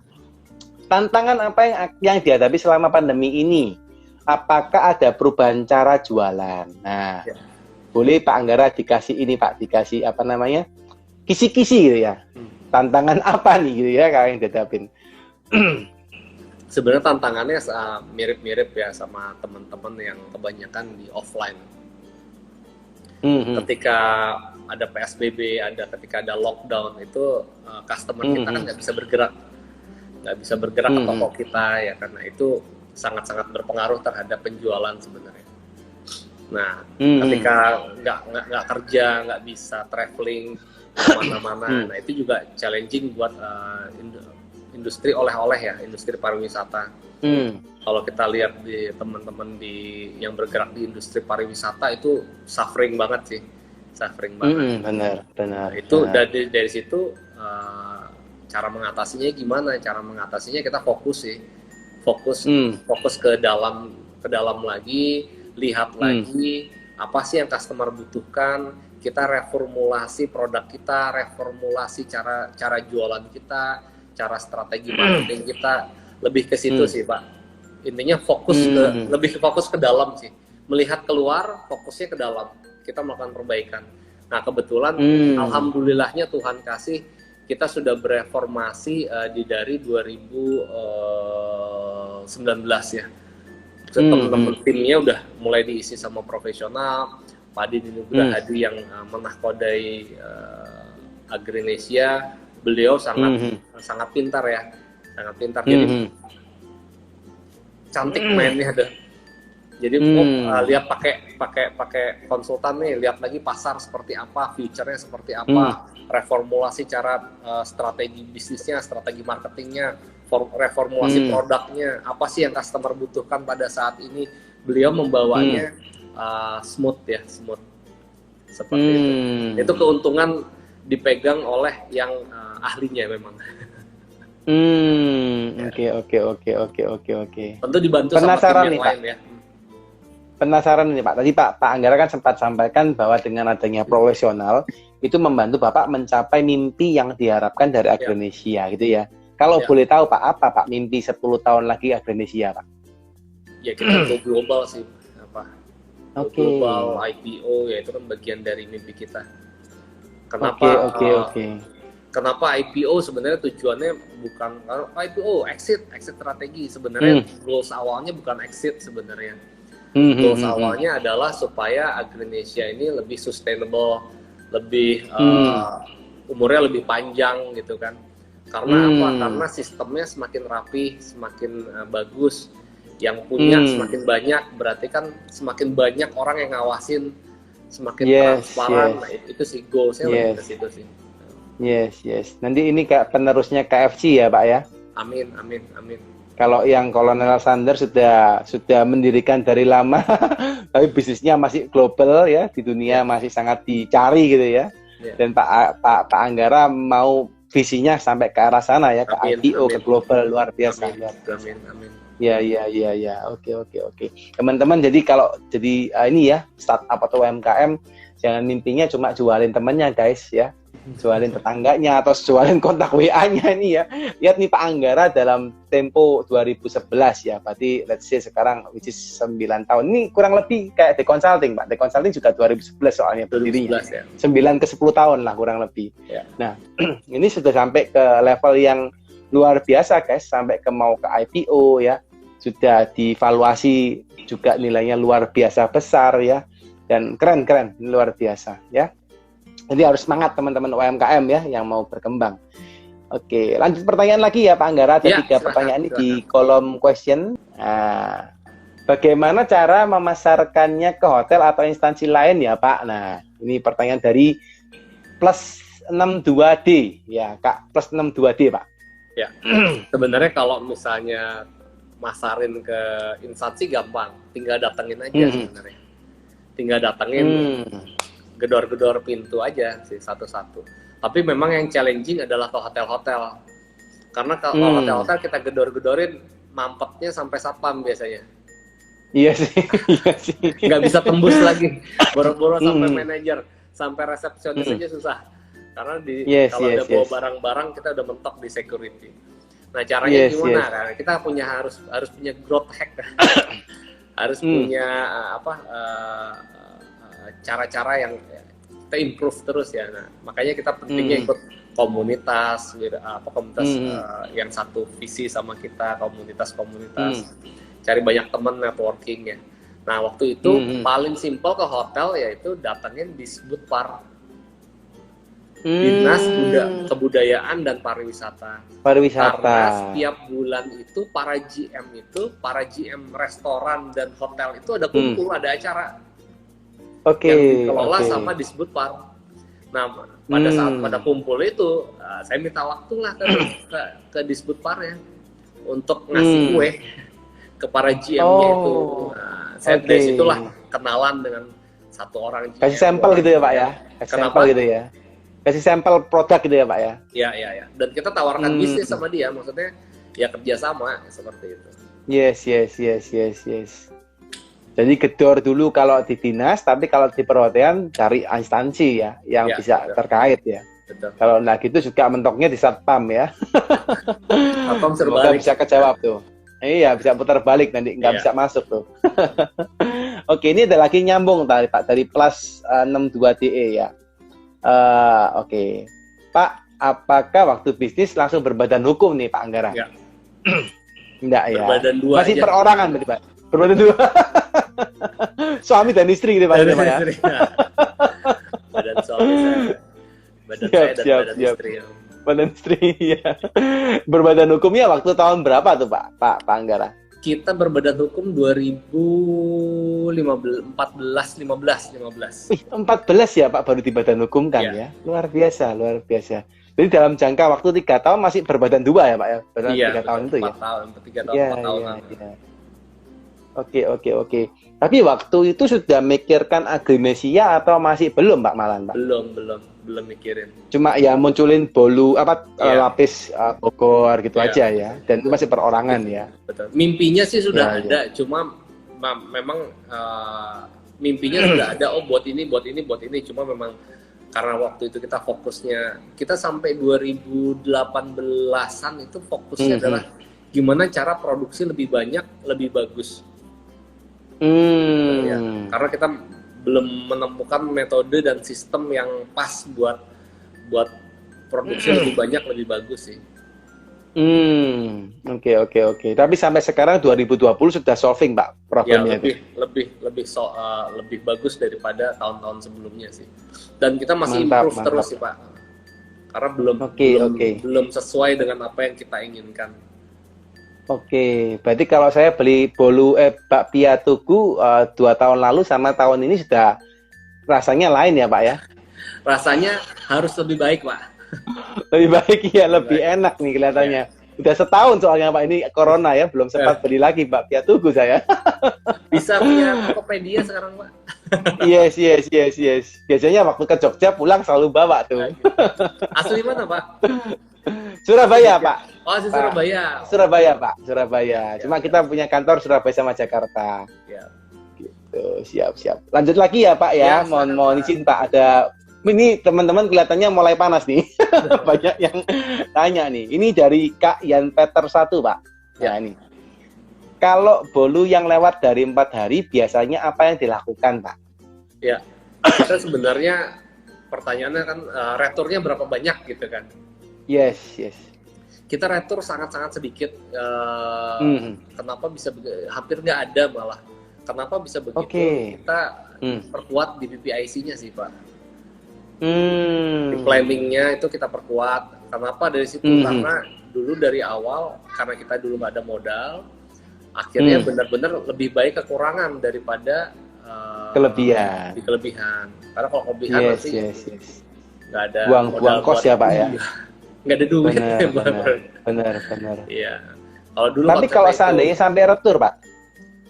Tantangan apa yang dihadapi selama pandemi ini? Apakah ada perubahan cara jualan? Nah, boleh Pak Anggara dikasih kisi-kisi gitu ya. Tantangan apa nih gitu ya kalau yang dihadapin? Sebenarnya tantangannya mirip-mirip ya sama teman-teman yang kebanyakan di offline. Ketika ada PSBB, ketika ada lockdown, itu customer kita kan nggak bisa bergerak ke toko kita ya, karena itu sangat-sangat berpengaruh terhadap penjualan sebenarnya. Nah, ketika nggak kerja, nggak bisa traveling kemana-mana, nah itu juga challenging buat industri oleh-oleh ya, industri pariwisata. Kalau kita lihat di teman-teman yang bergerak di industri pariwisata itu suffering banget sih, benar. Nah, itu dari situ cara mengatasinya gimana? Cara mengatasinya kita fokus ke dalam lagi, lihat lagi apa sih yang customer butuhkan. Kita reformulasi produk kita, reformulasi cara jualan kita, cara strategi marketing kita, lebih ke situ sih Pak. Intinya lebih fokus ke dalam sih. Melihat keluar, fokusnya ke dalam. Kita melakukan perbaikan. Nah kebetulan, alhamdulillahnya Tuhan kasih, kita sudah bereformasi dari 2019 ya. teman-teman timnya udah mulai diisi sama profesional. Pak Adi Dinugraha Hadi yang menahkodai Agrinesia, beliau sangat pintar ya, sangat pintar. Jadi cantik mainnya deh. Jadi lihat pakai konsultan nih, lihat lagi pasar seperti apa, future-nya seperti apa, reformulasi cara strategi bisnisnya, strategi marketingnya, reformulasi produknya, apa sih yang customer butuhkan pada saat ini. Beliau membawanya smooth seperti itu. Itu keuntungan dipegang oleh yang ahlinya memang. Oke. Tentu dibantu sama tim yang lain ya. Penasaran nih Pak, tadi Pak Anggara kan sempat sampaikan bahwa dengan adanya profesional itu membantu Bapak mencapai mimpi yang diharapkan dari Agrinesia gitu ya. Kalau boleh tahu Pak, apa Pak mimpi 10 tahun lagi Agrinesia Pak? Ya kita go global sih, global IPO ya, itu kan bagian dari mimpi kita. Kenapa? Kenapa IPO sebenarnya tujuannya bukan IPO exit strategi, sebenarnya goals awalnya bukan exit sebenarnya. Goals awalnya adalah supaya Agrinesia ini lebih sustainable, lebih umurnya lebih panjang gitu kan. Karena apa? Karena sistemnya semakin rapi, semakin bagus, yang punya semakin banyak, berarti kan semakin banyak orang yang ngawasin, semakin transparan. Nah, itu sih goalsnya lebih ke situ sih. Yes. Nanti ini kayak penerusnya KFC ya Pak ya? Amin. Kalau yang Kolonel Sanders sudah mendirikan dari lama, tapi bisnisnya masih global ya, di dunia masih sangat dicari gitu ya. Dan Pak Anggara mau visinya sampai ke arah sana ya, ke IPO, ke global, luar biasa. Amin. Ya. Oke. Teman-teman, jadi kalau ini ya startup atau UMKM, jangan mimpinya cuma jualin temennya guys ya. Jualin tetangganya atau jualin kontak WA-nya ini ya. Lihat nih Pak Anggara dalam tempo 2011 ya. Berarti let's say sekarang which is 9 tahun. Ini kurang lebih kayak The Consulting Pak. The Consulting juga 2011 soalnya berdirinya. 9 ke 10 tahun lah kurang lebih. Ya. Nah, ini sudah sampai ke level yang luar biasa guys, sampai ke mau ke IPO ya. Sudah divaluasi juga nilainya luar biasa besar ya. Dan keren, luar biasa ya. Jadi harus semangat teman-teman UMKM ya yang mau berkembang. Oke, lanjut pertanyaan lagi ya Pak Anggara. Ada 3 pertanyaan ini di kolom question. Nah, bagaimana cara memasarkannya ke hotel atau instansi lain ya Pak? Nah, ini pertanyaan dari plus 62D ya Kak, plus 62D Pak. Ya, sebenarnya kalau misalnya masarin ke instansi gampang, tinggal datengin aja sebenarnya. Tinggal datengin, gedor-gedor pintu aja sih satu-satu. Tapi memang yang challenging adalah ke hotel-hotel. Karena kalau hotel-hotel kita gedor-gedorin, mampetnya sampai satpam biasanya. Iya sih. Nggak bisa tembus lagi. Boro-boro sampai manajer, sampai resepsionis aja susah. Karena kalau udah bawa barang-barang, kita udah mentok di security. Nah, caranya gimana? Karena kita harus punya growth hack. Harus punya cara-cara yang kita improve terus ya. Nah, makanya kita pentingnya ikut komunitas, yang satu visi sama kita, komunitas. Cari banyak teman, networking ya. Nah, waktu itu paling simpel ke hotel yaitu datangin Disbudpar, Dinas Kebudayaan dan Pariwisata. Karena setiap bulan itu para GM restoran dan hotel itu ada kumpul, ada acara. Yang dikelola sama Disbudpar. Nah, pada kumpul itu, saya minta waktu lah ke Disbudpar ya untuk ngasih kue ke para GM-nya itu. Nah, saya dari situlah kenalan dengan satu orang GM. Kasih sampel gitu ya Pak ya? Sampel gitu ya? Kasih sampel produk gitu ya Pak ya? Iya. Dan kita tawarkan bisnis sama dia, maksudnya ya kerjasama seperti itu. Yes. Jadi gedor dulu kalau di dinas, tapi kalau di perhotelan cari instansi ya yang bisa terkait ya. Betul. Kalau gitu juga mentoknya di satpam ya. Satpam semoga bisa kejawab tuh. Iya, bisa putar balik nanti nggak bisa masuk tuh. Oke, ini ada lagi nyambung tadi Pak dari plus 62DE ya. Oke. Pak, apakah waktu bisnis langsung berbadan hukum nih Pak Anggara? Ya. Enggak ya. Berbadan 2 masih aja. perorangan berarti Pak. Berbadan dua. Suami dan istri gitu Pak. Dan Pak ya. istri. Badan suami saya. Badan saya dan badan istri. Badan istri ya. Berbadan hukumnya waktu tahun berapa tuh Pak Anggara? Kita berbadan hukum 2014, 15. Wih, 14 ya Pak baru di badan hukum kan ya. Luar biasa. Jadi dalam jangka waktu 3 tahun masih berbadan 2 ya Pak ya? Badan 3 tahun itu 4 ya? 4 tahun. Oke. Tapi waktu itu sudah mikirkan agrimesia atau masih belum Pak Malan Pak? Belum mikirin. Cuma ya munculin bolu lapis Bogor gitu aja ya. Dan itu masih perorangan ya. Betul. Mimpinya sih sudah ada, cuma memang mimpinya sudah ada. Oh buat ini. Cuma memang karena waktu itu kita fokusnya, kita sampai 2018-an itu fokusnya adalah gimana cara produksi lebih banyak, lebih bagus. Ya, karena kita belum menemukan metode dan sistem yang pas buat produksi lebih banyak, lebih bagus sih. Oke. Tapi sampai sekarang 2020 sudah solving Pak problemnya ya, lebih bagus daripada tahun-tahun sebelumnya sih. Dan kita masih improve terus sih Pak. Karena belum sesuai dengan apa yang kita inginkan. Oke, berarti kalau saya beli bolu bakpia Tugu 2 tahun lalu sama tahun ini sudah rasanya lain ya Pak ya? Rasanya harus lebih baik Pak. Lebih baik ya, lebih enak nih kelihatannya. Udah setahun soalnya Pak, ini corona ya, belum sempat beli lagi bakpia Tugu saya. Bisa punya Tokopedia sekarang Pak. Yes. Biasanya waktu ke Jogja pulang selalu bawa tuh. Asli mana Pak? Surabaya Pak. Oh, Surabaya. Surabaya. Cuma kita punya kantor Surabaya sama Jakarta. Ya. Gitu, siap. Lanjut lagi ya Pak ya. Mohon izin Pak, ada ini teman-teman kelihatannya mulai panas nih. Banyak yang tanya nih. Ini dari Kak Yan Peter 1 Pak. Ya ini. Kalau bolu yang lewat dari 4 hari biasanya apa yang dilakukan Pak? Ya. Kita sebenarnya pertanyaannya kan returnya berapa banyak gitu kan? Yes. Kita retur sangat-sangat sedikit. Kenapa bisa hampir nggak ada malah. Kenapa bisa begitu? Kita perkuat di PPIC-nya sih Pak. Di planning-nya itu kita perkuat. Kenapa dari situ? Karena dulu dari awal karena kita dulu nggak ada modal, akhirnya benar-benar lebih baik kekurangan daripada kelebihan. Karena kalau kelebihan nanti nggak ada buang kos ya Pak ya. Nggak ada duit. Benar. Iya. Kalau dulu. Tapi kalau seandainya sampai retur Pak.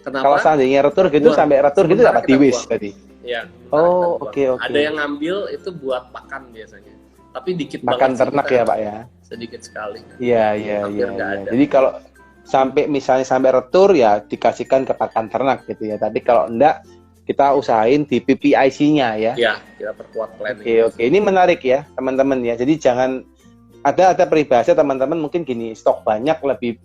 Kenapa? Kalau seandainya retur gitu sampai retur gitu dapat diwis tadi. Iya. Oke. Ada yang ngambil itu buat pakan biasanya. Tapi dikit makan banget. Ternak ya Pak ya. Sedikit sekali. Iya. Jadi kalau sampai retur ya dikasihkan ke pakan ternak gitu ya. Tapi kalau enggak kita usahain di PPIC-nya ya. Iya, kita perkuat planning. Oke. Ini menarik ya teman-teman ya. Jadi jangan ada peribahasa teman-teman mungkin gini, stok banyak lebih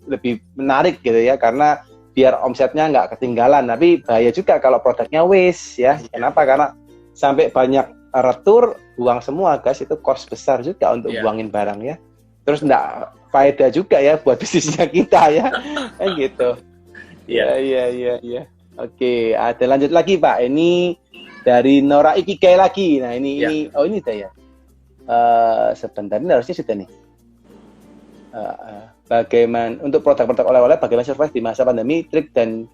menarik gitu ya, karena biar omsetnya nggak ketinggalan. Tapi bahaya juga kalau produknya waste ya. Kenapa? Karena sampai banyak retur, buang semua guys, itu cost besar juga untuk buangin barang ya. Terus nggak faedah juga ya buat bisnisnya kita ya. Kan gitu. Iya. Oke, ada lanjut lagi Pak. Ini dari Nora Ikigai lagi. Nah ini saya. Sebentar, ini harusnya sudah nih. Bagaimana untuk produk-produk oleh-oleh, bagaimana survive di masa pandemi, trik dan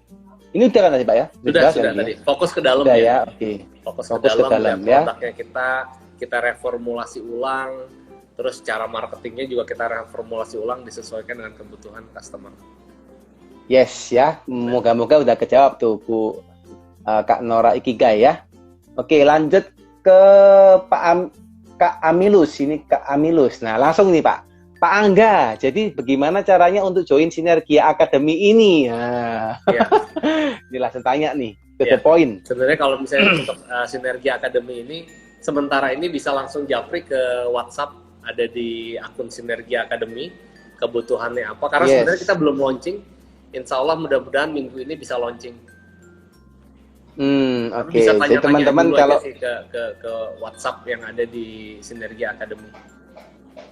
ini udah kan tadi Pak ya? Sudah tadi. Fokus ke dalam ya. Oke. Fokus ke dalam ya. Produknya kita reformulasi ulang, terus cara marketingnya juga kita reformulasi ulang disesuaikan dengan kebutuhan customer. Yes ya, moga-moga udah kejawab tuh Bu Kak Nora Ikigai ya. Oke, lanjut ke Kak Amilus, ini Kak Amilus. Nah, langsung nih Pak Angga. Jadi bagaimana caranya untuk join Sinergia Academy ini? Nah, ini langsung tanya nih, to the point. Sebenarnya kalau misalnya untuk Sinergia Academy ini, sementara ini bisa langsung japri ke WhatsApp, ada di akun Sinergia Academy, kebutuhannya apa. Karena sebenarnya kita belum launching, insya Allah mudah-mudahan minggu ini bisa launching. Oke. Jadi teman-teman kalau ke WhatsApp yang ada di Sinergia Academy.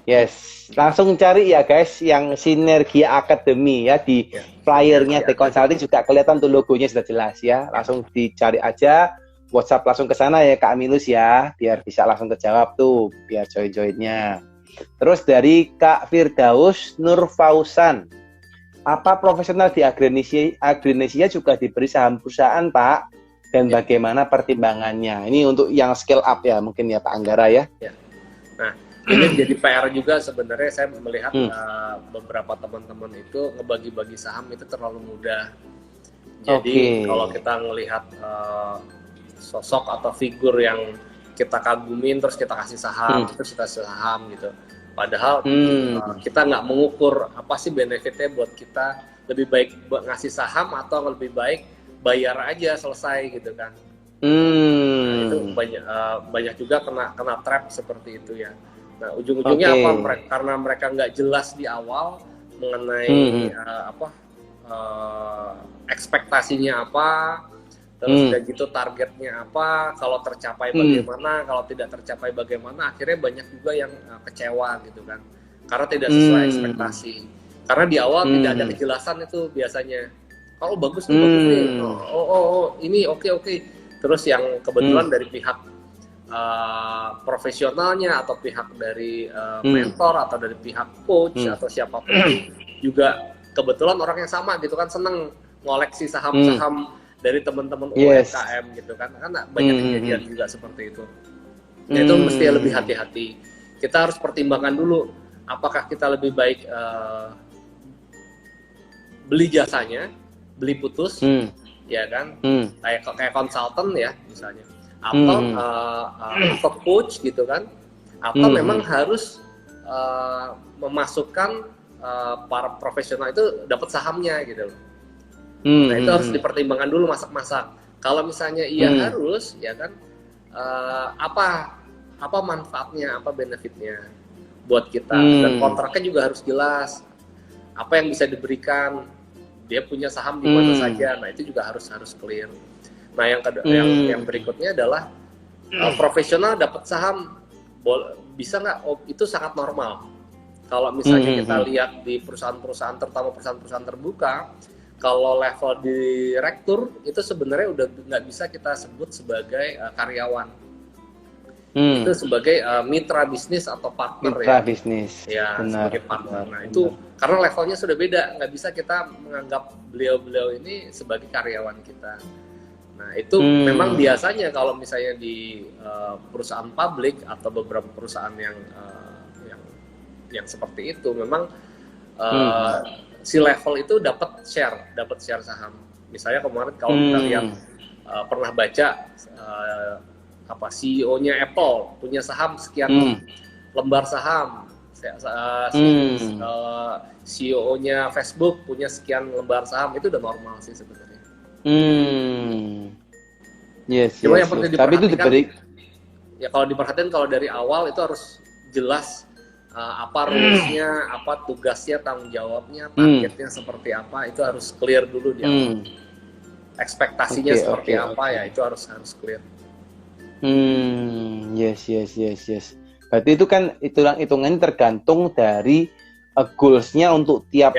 Yes, langsung cari ya guys yang Sinergia Academy ya di flyernya The Consulting juga kelihatan tuh logonya sudah jelas ya. Langsung dicari aja, WhatsApp langsung ke sana ya Kak Milus ya, biar bisa langsung kejawab tuh, biar join-joinnya. Terus dari Kak Firdaus Nur Fausan, apa profesional di Agronesia juga diberi saham perusahaan Pak? Dan bagaimana pertimbangannya? Ini untuk yang scale up ya mungkin ya Pak Anggara ya. Nah, ini jadi PR juga sebenarnya. Saya melihat beberapa teman-teman itu ngebagi-bagi saham itu terlalu mudah. Jadi kalau kita ngelihat sosok atau figur yang kita kagumin terus kita kasih saham, terus kita kasih saham gitu. Padahal kita nggak mengukur apa sih benefitnya buat kita. Lebih baik ngasih saham atau lebih baik bayar aja selesai gitu kan. Nah, itu banyak juga kena trap seperti itu ya. Nah, ujung-ujungnya apa? Karena mereka nggak jelas di awal mengenai ekspektasinya apa, terus udah gitu targetnya apa, kalau tercapai bagaimana, kalau tidak tercapai bagaimana, akhirnya banyak juga yang kecewa gitu kan, karena tidak sesuai ekspektasi. Karena di awal tidak ada kejelasan itu biasanya. Kalau bagus nih, bagus nih, ini oke. Terus yang kebetulan dari pihak profesionalnya atau pihak dari mentor atau dari pihak coach atau siapapun juga kebetulan orang yang sama gitu kan, seneng ngoleksi saham-saham dari teman-teman UMKM gitu kan, karena banyak kejadian juga seperti itu. Nah, itu mesti lebih hati-hati. Kita harus pertimbangkan dulu apakah kita lebih baik beli jasanya, beli putus, ya kan, kayak konsultan ya misalnya, atau coach gitu kan, atau memang harus memasukkan para profesional itu dapat sahamnya gitu loh. Nah, itu harus dipertimbangkan dulu masak-masak. Kalau misalnya harus, ya kan, apa manfaatnya, apa benefitnya buat kita, dan kontraknya juga harus jelas. Apa yang bisa diberikan, dia punya saham di mana saja. Nah, itu juga harus clear. Nah, yang berikutnya adalah profesional dapat saham, bisa nggak? Itu sangat normal. Kalau misalnya kita lihat di perusahaan-perusahaan, terutama perusahaan-perusahaan terbuka, kalau level direktur itu sebenarnya udah nggak bisa kita sebut sebagai karyawan. Itu sebagai mitra bisnis atau partner. Mitra bisnis. Ya, sebagai partner. Nah, itu karena levelnya sudah beda, nggak bisa kita menganggap beliau-beliau ini sebagai karyawan kita. Nah, itu memang biasanya kalau misalnya di perusahaan publik atau beberapa perusahaan yang seperti itu, memang si level itu dapat share saham. Misalnya kemarin kalau kita lihat pernah baca CEO-nya Apple punya saham sekian lembar saham, CEO-nya Facebook punya sekian lembar saham, itu udah normal sih sebenarnya. Cuma yang perlu diperhatikan, ya kalau diperhatikan kalau dari awal itu harus jelas apa rules-nya, apa tugasnya, tanggung jawabnya, targetnya seperti apa, itu harus clear dulu dia. Ekspektasinya seperti apa ya, itu harus clear. Yes. Berarti itu kan hitungannya tergantung dari goals-nya untuk tiap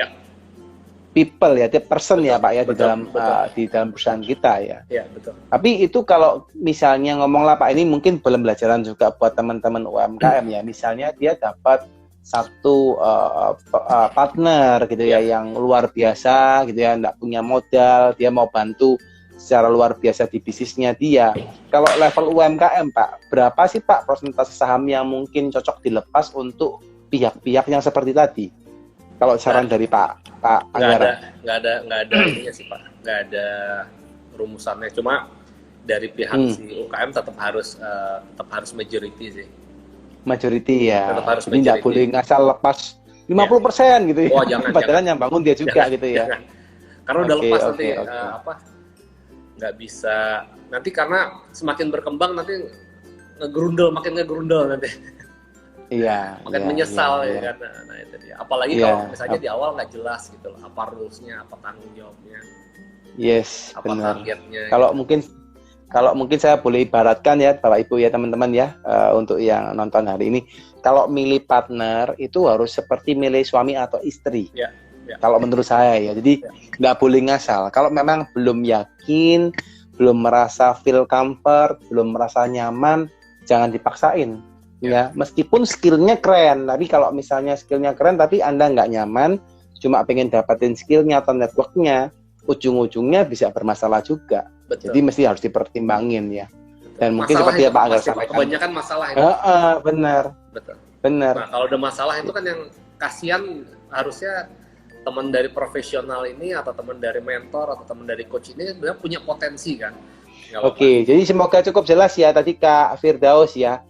people ya, tiap person ya Pak ya, di dalam perusahaan kita ya. Iya, betul. Tapi itu kalau misalnya ngomong lah Pak, ini mungkin belum pelajaran juga buat teman-teman UMKM ya. Misalnya dia dapat satu partner gitu ya, yang luar biasa gitu ya, nggak punya modal, dia mau bantu secara luar biasa di bisnisnya dia. Kalau level UMKM Pak, berapa sih Pak persentase saham yang mungkin cocok dilepas untuk pihak-pihak yang seperti tadi? Kalau saran dari Pak Anggara? Nggak ada ininya sih Pak, nggak ada rumusannya. Cuma dari pihak si UKM tetap harus majority sih. Majority ya. Tetap harus jadi nggak boleh ngasal lepas 50% gitu ya. Oh, jangan. Padahal yang bangun dia juga gitu ya. Jangan. Karena udah lepas nanti nggak bisa. Nanti karena semakin berkembang nanti makin ngegerundel nanti. Iya. Makin menyesal ya kan. Nah, itu dia. Apalagi kalau misalnya di awal nggak jelas gitu loh, apa rules-nya, apa tanggung jawabnya. Yes, apa benar. Targetnya. Kalau mungkin saya boleh ibaratkan ya Bapak Ibu ya teman-teman ya, untuk yang nonton hari ini, kalau milih partner itu harus seperti milih suami atau istri. Ya. Kalau menurut saya ya, jadi nggak boleh ngasal. Kalau memang belum yakin, belum merasa feel comfort, belum merasa nyaman, jangan dipaksain. Ya, meskipun skillnya keren, tapi kalau misalnya skillnya keren tapi Anda nggak nyaman, cuma pengen dapetin skillnya atau networknya, ujung-ujungnya bisa bermasalah juga. Betul. Jadi mesti harus dipertimbangin ya. Dan mungkin Masalah seperti itu yang Pak Anggar pasti, sampaikan. kebanyakan masalah itu. Benar. Betul. Benar. Nah, kalau ada masalah itu kan yang kasihan harusnya teman dari profesional ini atau teman dari mentor atau teman dari coach ini sebenarnya punya potensi kan. Oke, jadi semoga cukup jelas ya tadi Kak Firdaus ya.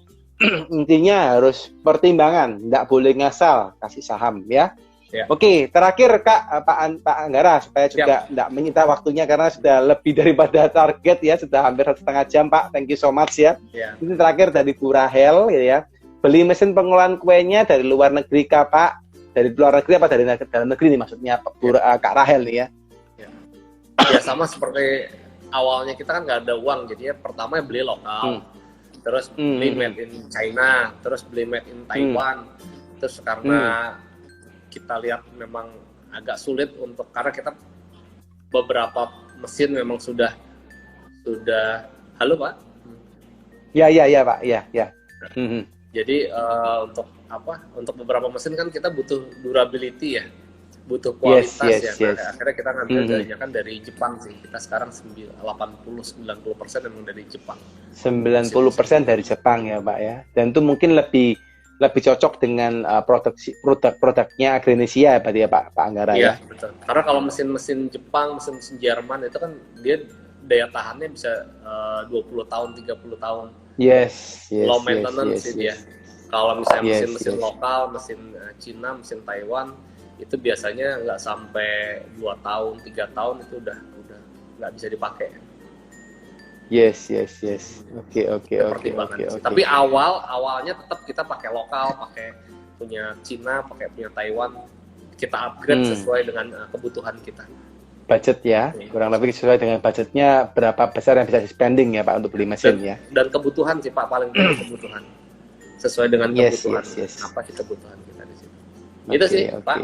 Intinya harus pertimbangan, nggak boleh ngasal kasih saham ya. Oke, terakhir Kak Pak Anggara supaya juga nggak menyita waktunya karena sudah lebih daripada target ya, sudah hampir 1,5 jam Pak. Thank you so much ya. Ini terakhir dari Bu Rahel ya. Beli mesin pengolahan kuenya dari luar negeri Kak Pak? Dari luar negeri apa dari dalam negeri nih maksudnya Kak Rahel nih ya? Ya sama seperti awalnya kita kan nggak ada uang, jadi ya pertama beli lokal, terus beli made in China, terus beli made in Taiwan, terus karena kita lihat memang agak sulit karena kita beberapa mesin memang sudah halo Pak? Ya Pak, ya. Jadi untuk beberapa mesin kan kita butuh durability ya, butuh kualitas Akhirnya kita ngambil kan dari Jepang sih. Kita sekarang 80-90% memang dari Jepang. 90% dari Jepang ya Pak ya. Dan itu mungkin lebih cocok dengan produknya Agrinesia berarti ya Pak Anggara ya. Iya, betul. Karena kalau mesin-mesin Jepang, mesin Jerman itu kan dia daya tahannya bisa 20 tahun, 30 tahun. Yes. Low maintenance ya. Kalau misalnya mesin lokal, mesin Cina, mesin Taiwan itu biasanya nggak sampai 2 tahun, 3 tahun itu udah nggak bisa dipakai. Yes. Oke. Tapi awalnya tetap kita pakai lokal, pakai punya Cina, pakai punya Taiwan, kita upgrade sesuai dengan kebutuhan kita. Budget ya, kurang lebih sesuai dengan budgetnya berapa besar yang bisa di spending ya Pak untuk beli mesin ya. Dan kebutuhan sih Pak, paling penting kebutuhan. Sesuai dengan kebutuhan. Apa sih kebutuhan kita di sini. Itu sih Pak.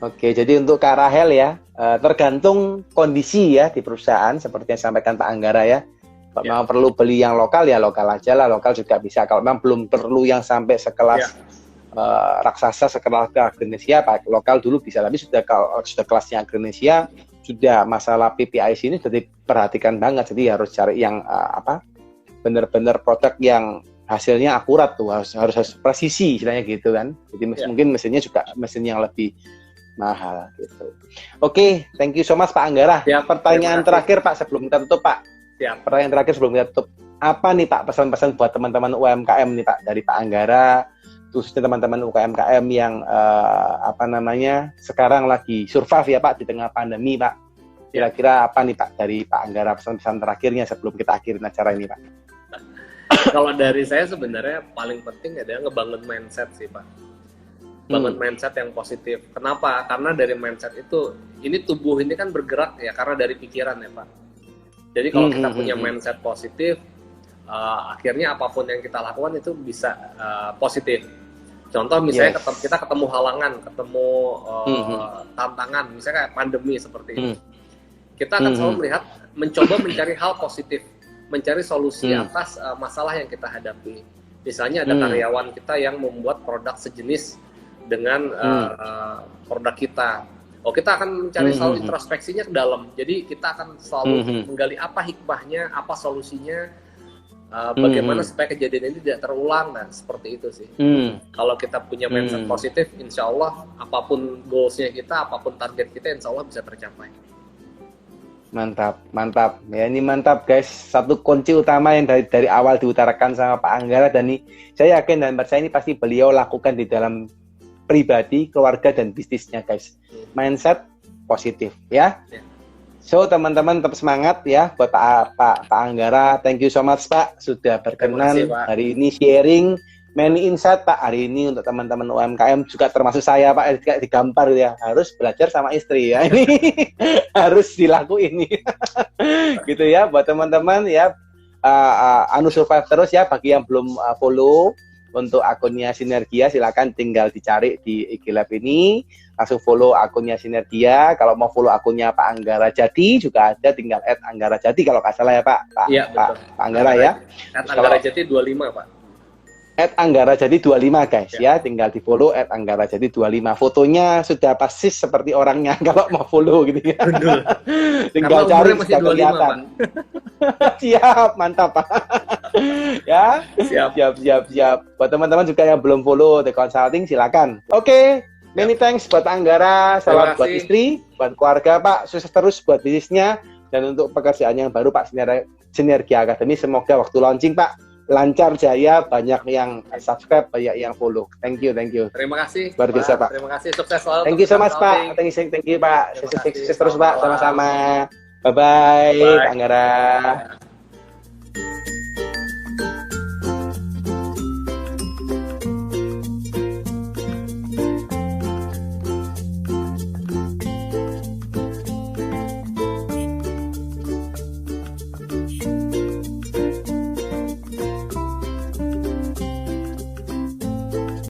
Oke, jadi untuk Kak Rahel ya, tergantung kondisi ya di perusahaan seperti yang sampaikan Pak Anggara ya. Kalau memang perlu beli yang lokal ya lokal aja lah, lokal juga bisa. Kalau memang belum perlu yang sampai sekelas raksasa, sekelas Agrinesia, Pak lokal dulu bisa. Tapi sudah kelasnya Agrinesia, sudah masalah PPIC ini sudah diperhatikan banget. Jadi harus cari yang benar-benar produk yang hasilnya akurat tuh, harus presisi istilahnya gitu kan. Jadi mungkin mesinnya juga mesin yang lebih mahal gitu. Oke, thank you so much Pak Anggara. Pertanyaan terakhir Pak sebelum kita tutup Pak. Pertanyaan terakhir sebelum kita tutup. Apa nih Pak pesan-pesan buat teman-teman UMKM nih Pak dari Pak Anggara, khususnya teman-teman UMKM yang sekarang lagi survive ya Pak di tengah pandemi Pak. Kira-kira apa nih Pak dari Pak Anggara pesan-pesan terakhirnya sebelum kita akhirin acara ini Pak? Kalau dari saya sebenarnya paling penting adalah ngebangun mindset sih Pak. Bangun mindset yang positif. Kenapa? Karena dari mindset itu, ini tubuh ini kan bergerak ya karena dari pikiran ya Pak. Jadi kalau kita punya mindset positif, akhirnya apapun yang kita lakukan itu bisa positif. Contoh misalnya kita ketemu halangan, ketemu tantangan, misalnya kayak pandemi seperti ini. Kita akan selalu mencoba mencari hal positif, mencari solusi atas masalah yang kita hadapi. Misalnya ada karyawan kita yang membuat produk sejenis dengan produk kita. Kita akan mencari selalu introspeksinya ke dalam. Jadi kita akan selalu menggali apa hikmahnya, apa solusinya, bagaimana supaya kejadian ini tidak terulang, dan seperti itu sih. Kalau kita punya mindset positif, insya Allah apapun goalsnya kita, apapun target kita, insya Allah bisa tercapai. Mantap. Ya ini mantap guys. Satu kunci utama yang dari awal diutarakan sama Pak Anggara, dan ini saya yakin dan percaya ini pasti beliau lakukan di dalam pribadi, keluarga, dan bisnisnya guys. Mindset positif ya. So teman-teman tetap semangat ya buat Pak Anggara. Thank you so much Pak sudah berkenan hari ini sharing many insight Pak hari ini untuk teman-teman UMKM, juga termasuk saya Pak, digampar ya, harus belajar sama istri ya. Ini harus dilakuin ini. Gitu ya buat teman-teman ya. Survive terus ya bagi yang belum follow untuk akunnya Sinergia, silakan tinggal dicari di IG Lab ini, langsung follow akunnya Sinergia. Kalau mau follow akunnya Pak Anggara Jati juga ada, tinggal @Anggara Jati kalau nggak salah ya Pak. Iya, Pak Anggara ya. Anggara Jati 25 Pak. Anggara Jati 25 guys ya, tinggal di follow Anggara Jati 25. Fotonya sudah persis seperti orangnya kalau mau follow gitu ya. Tinggal cari sudah kelihatan. Siap, mantap Pak. Ya, siap. Buat teman-teman juga yang belum follow The Consulting silakan. Oke, many thanks buat Anggara, salam buat istri, buat keluarga Pak, sukses terus buat bisnisnya dan untuk pekerjaan yang baru Pak Sinergia Academy. Semoga waktu launching Pak lancar jaya, banyak yang subscribe, banyak yang follow. Thank you. Terima kasih. Luar biasa Pak. Terima kasih, sukses selalu. Thank you so much Pak. Thank you Pak. Sukses terus Pak, sama-sama. Bye-bye, Anggara.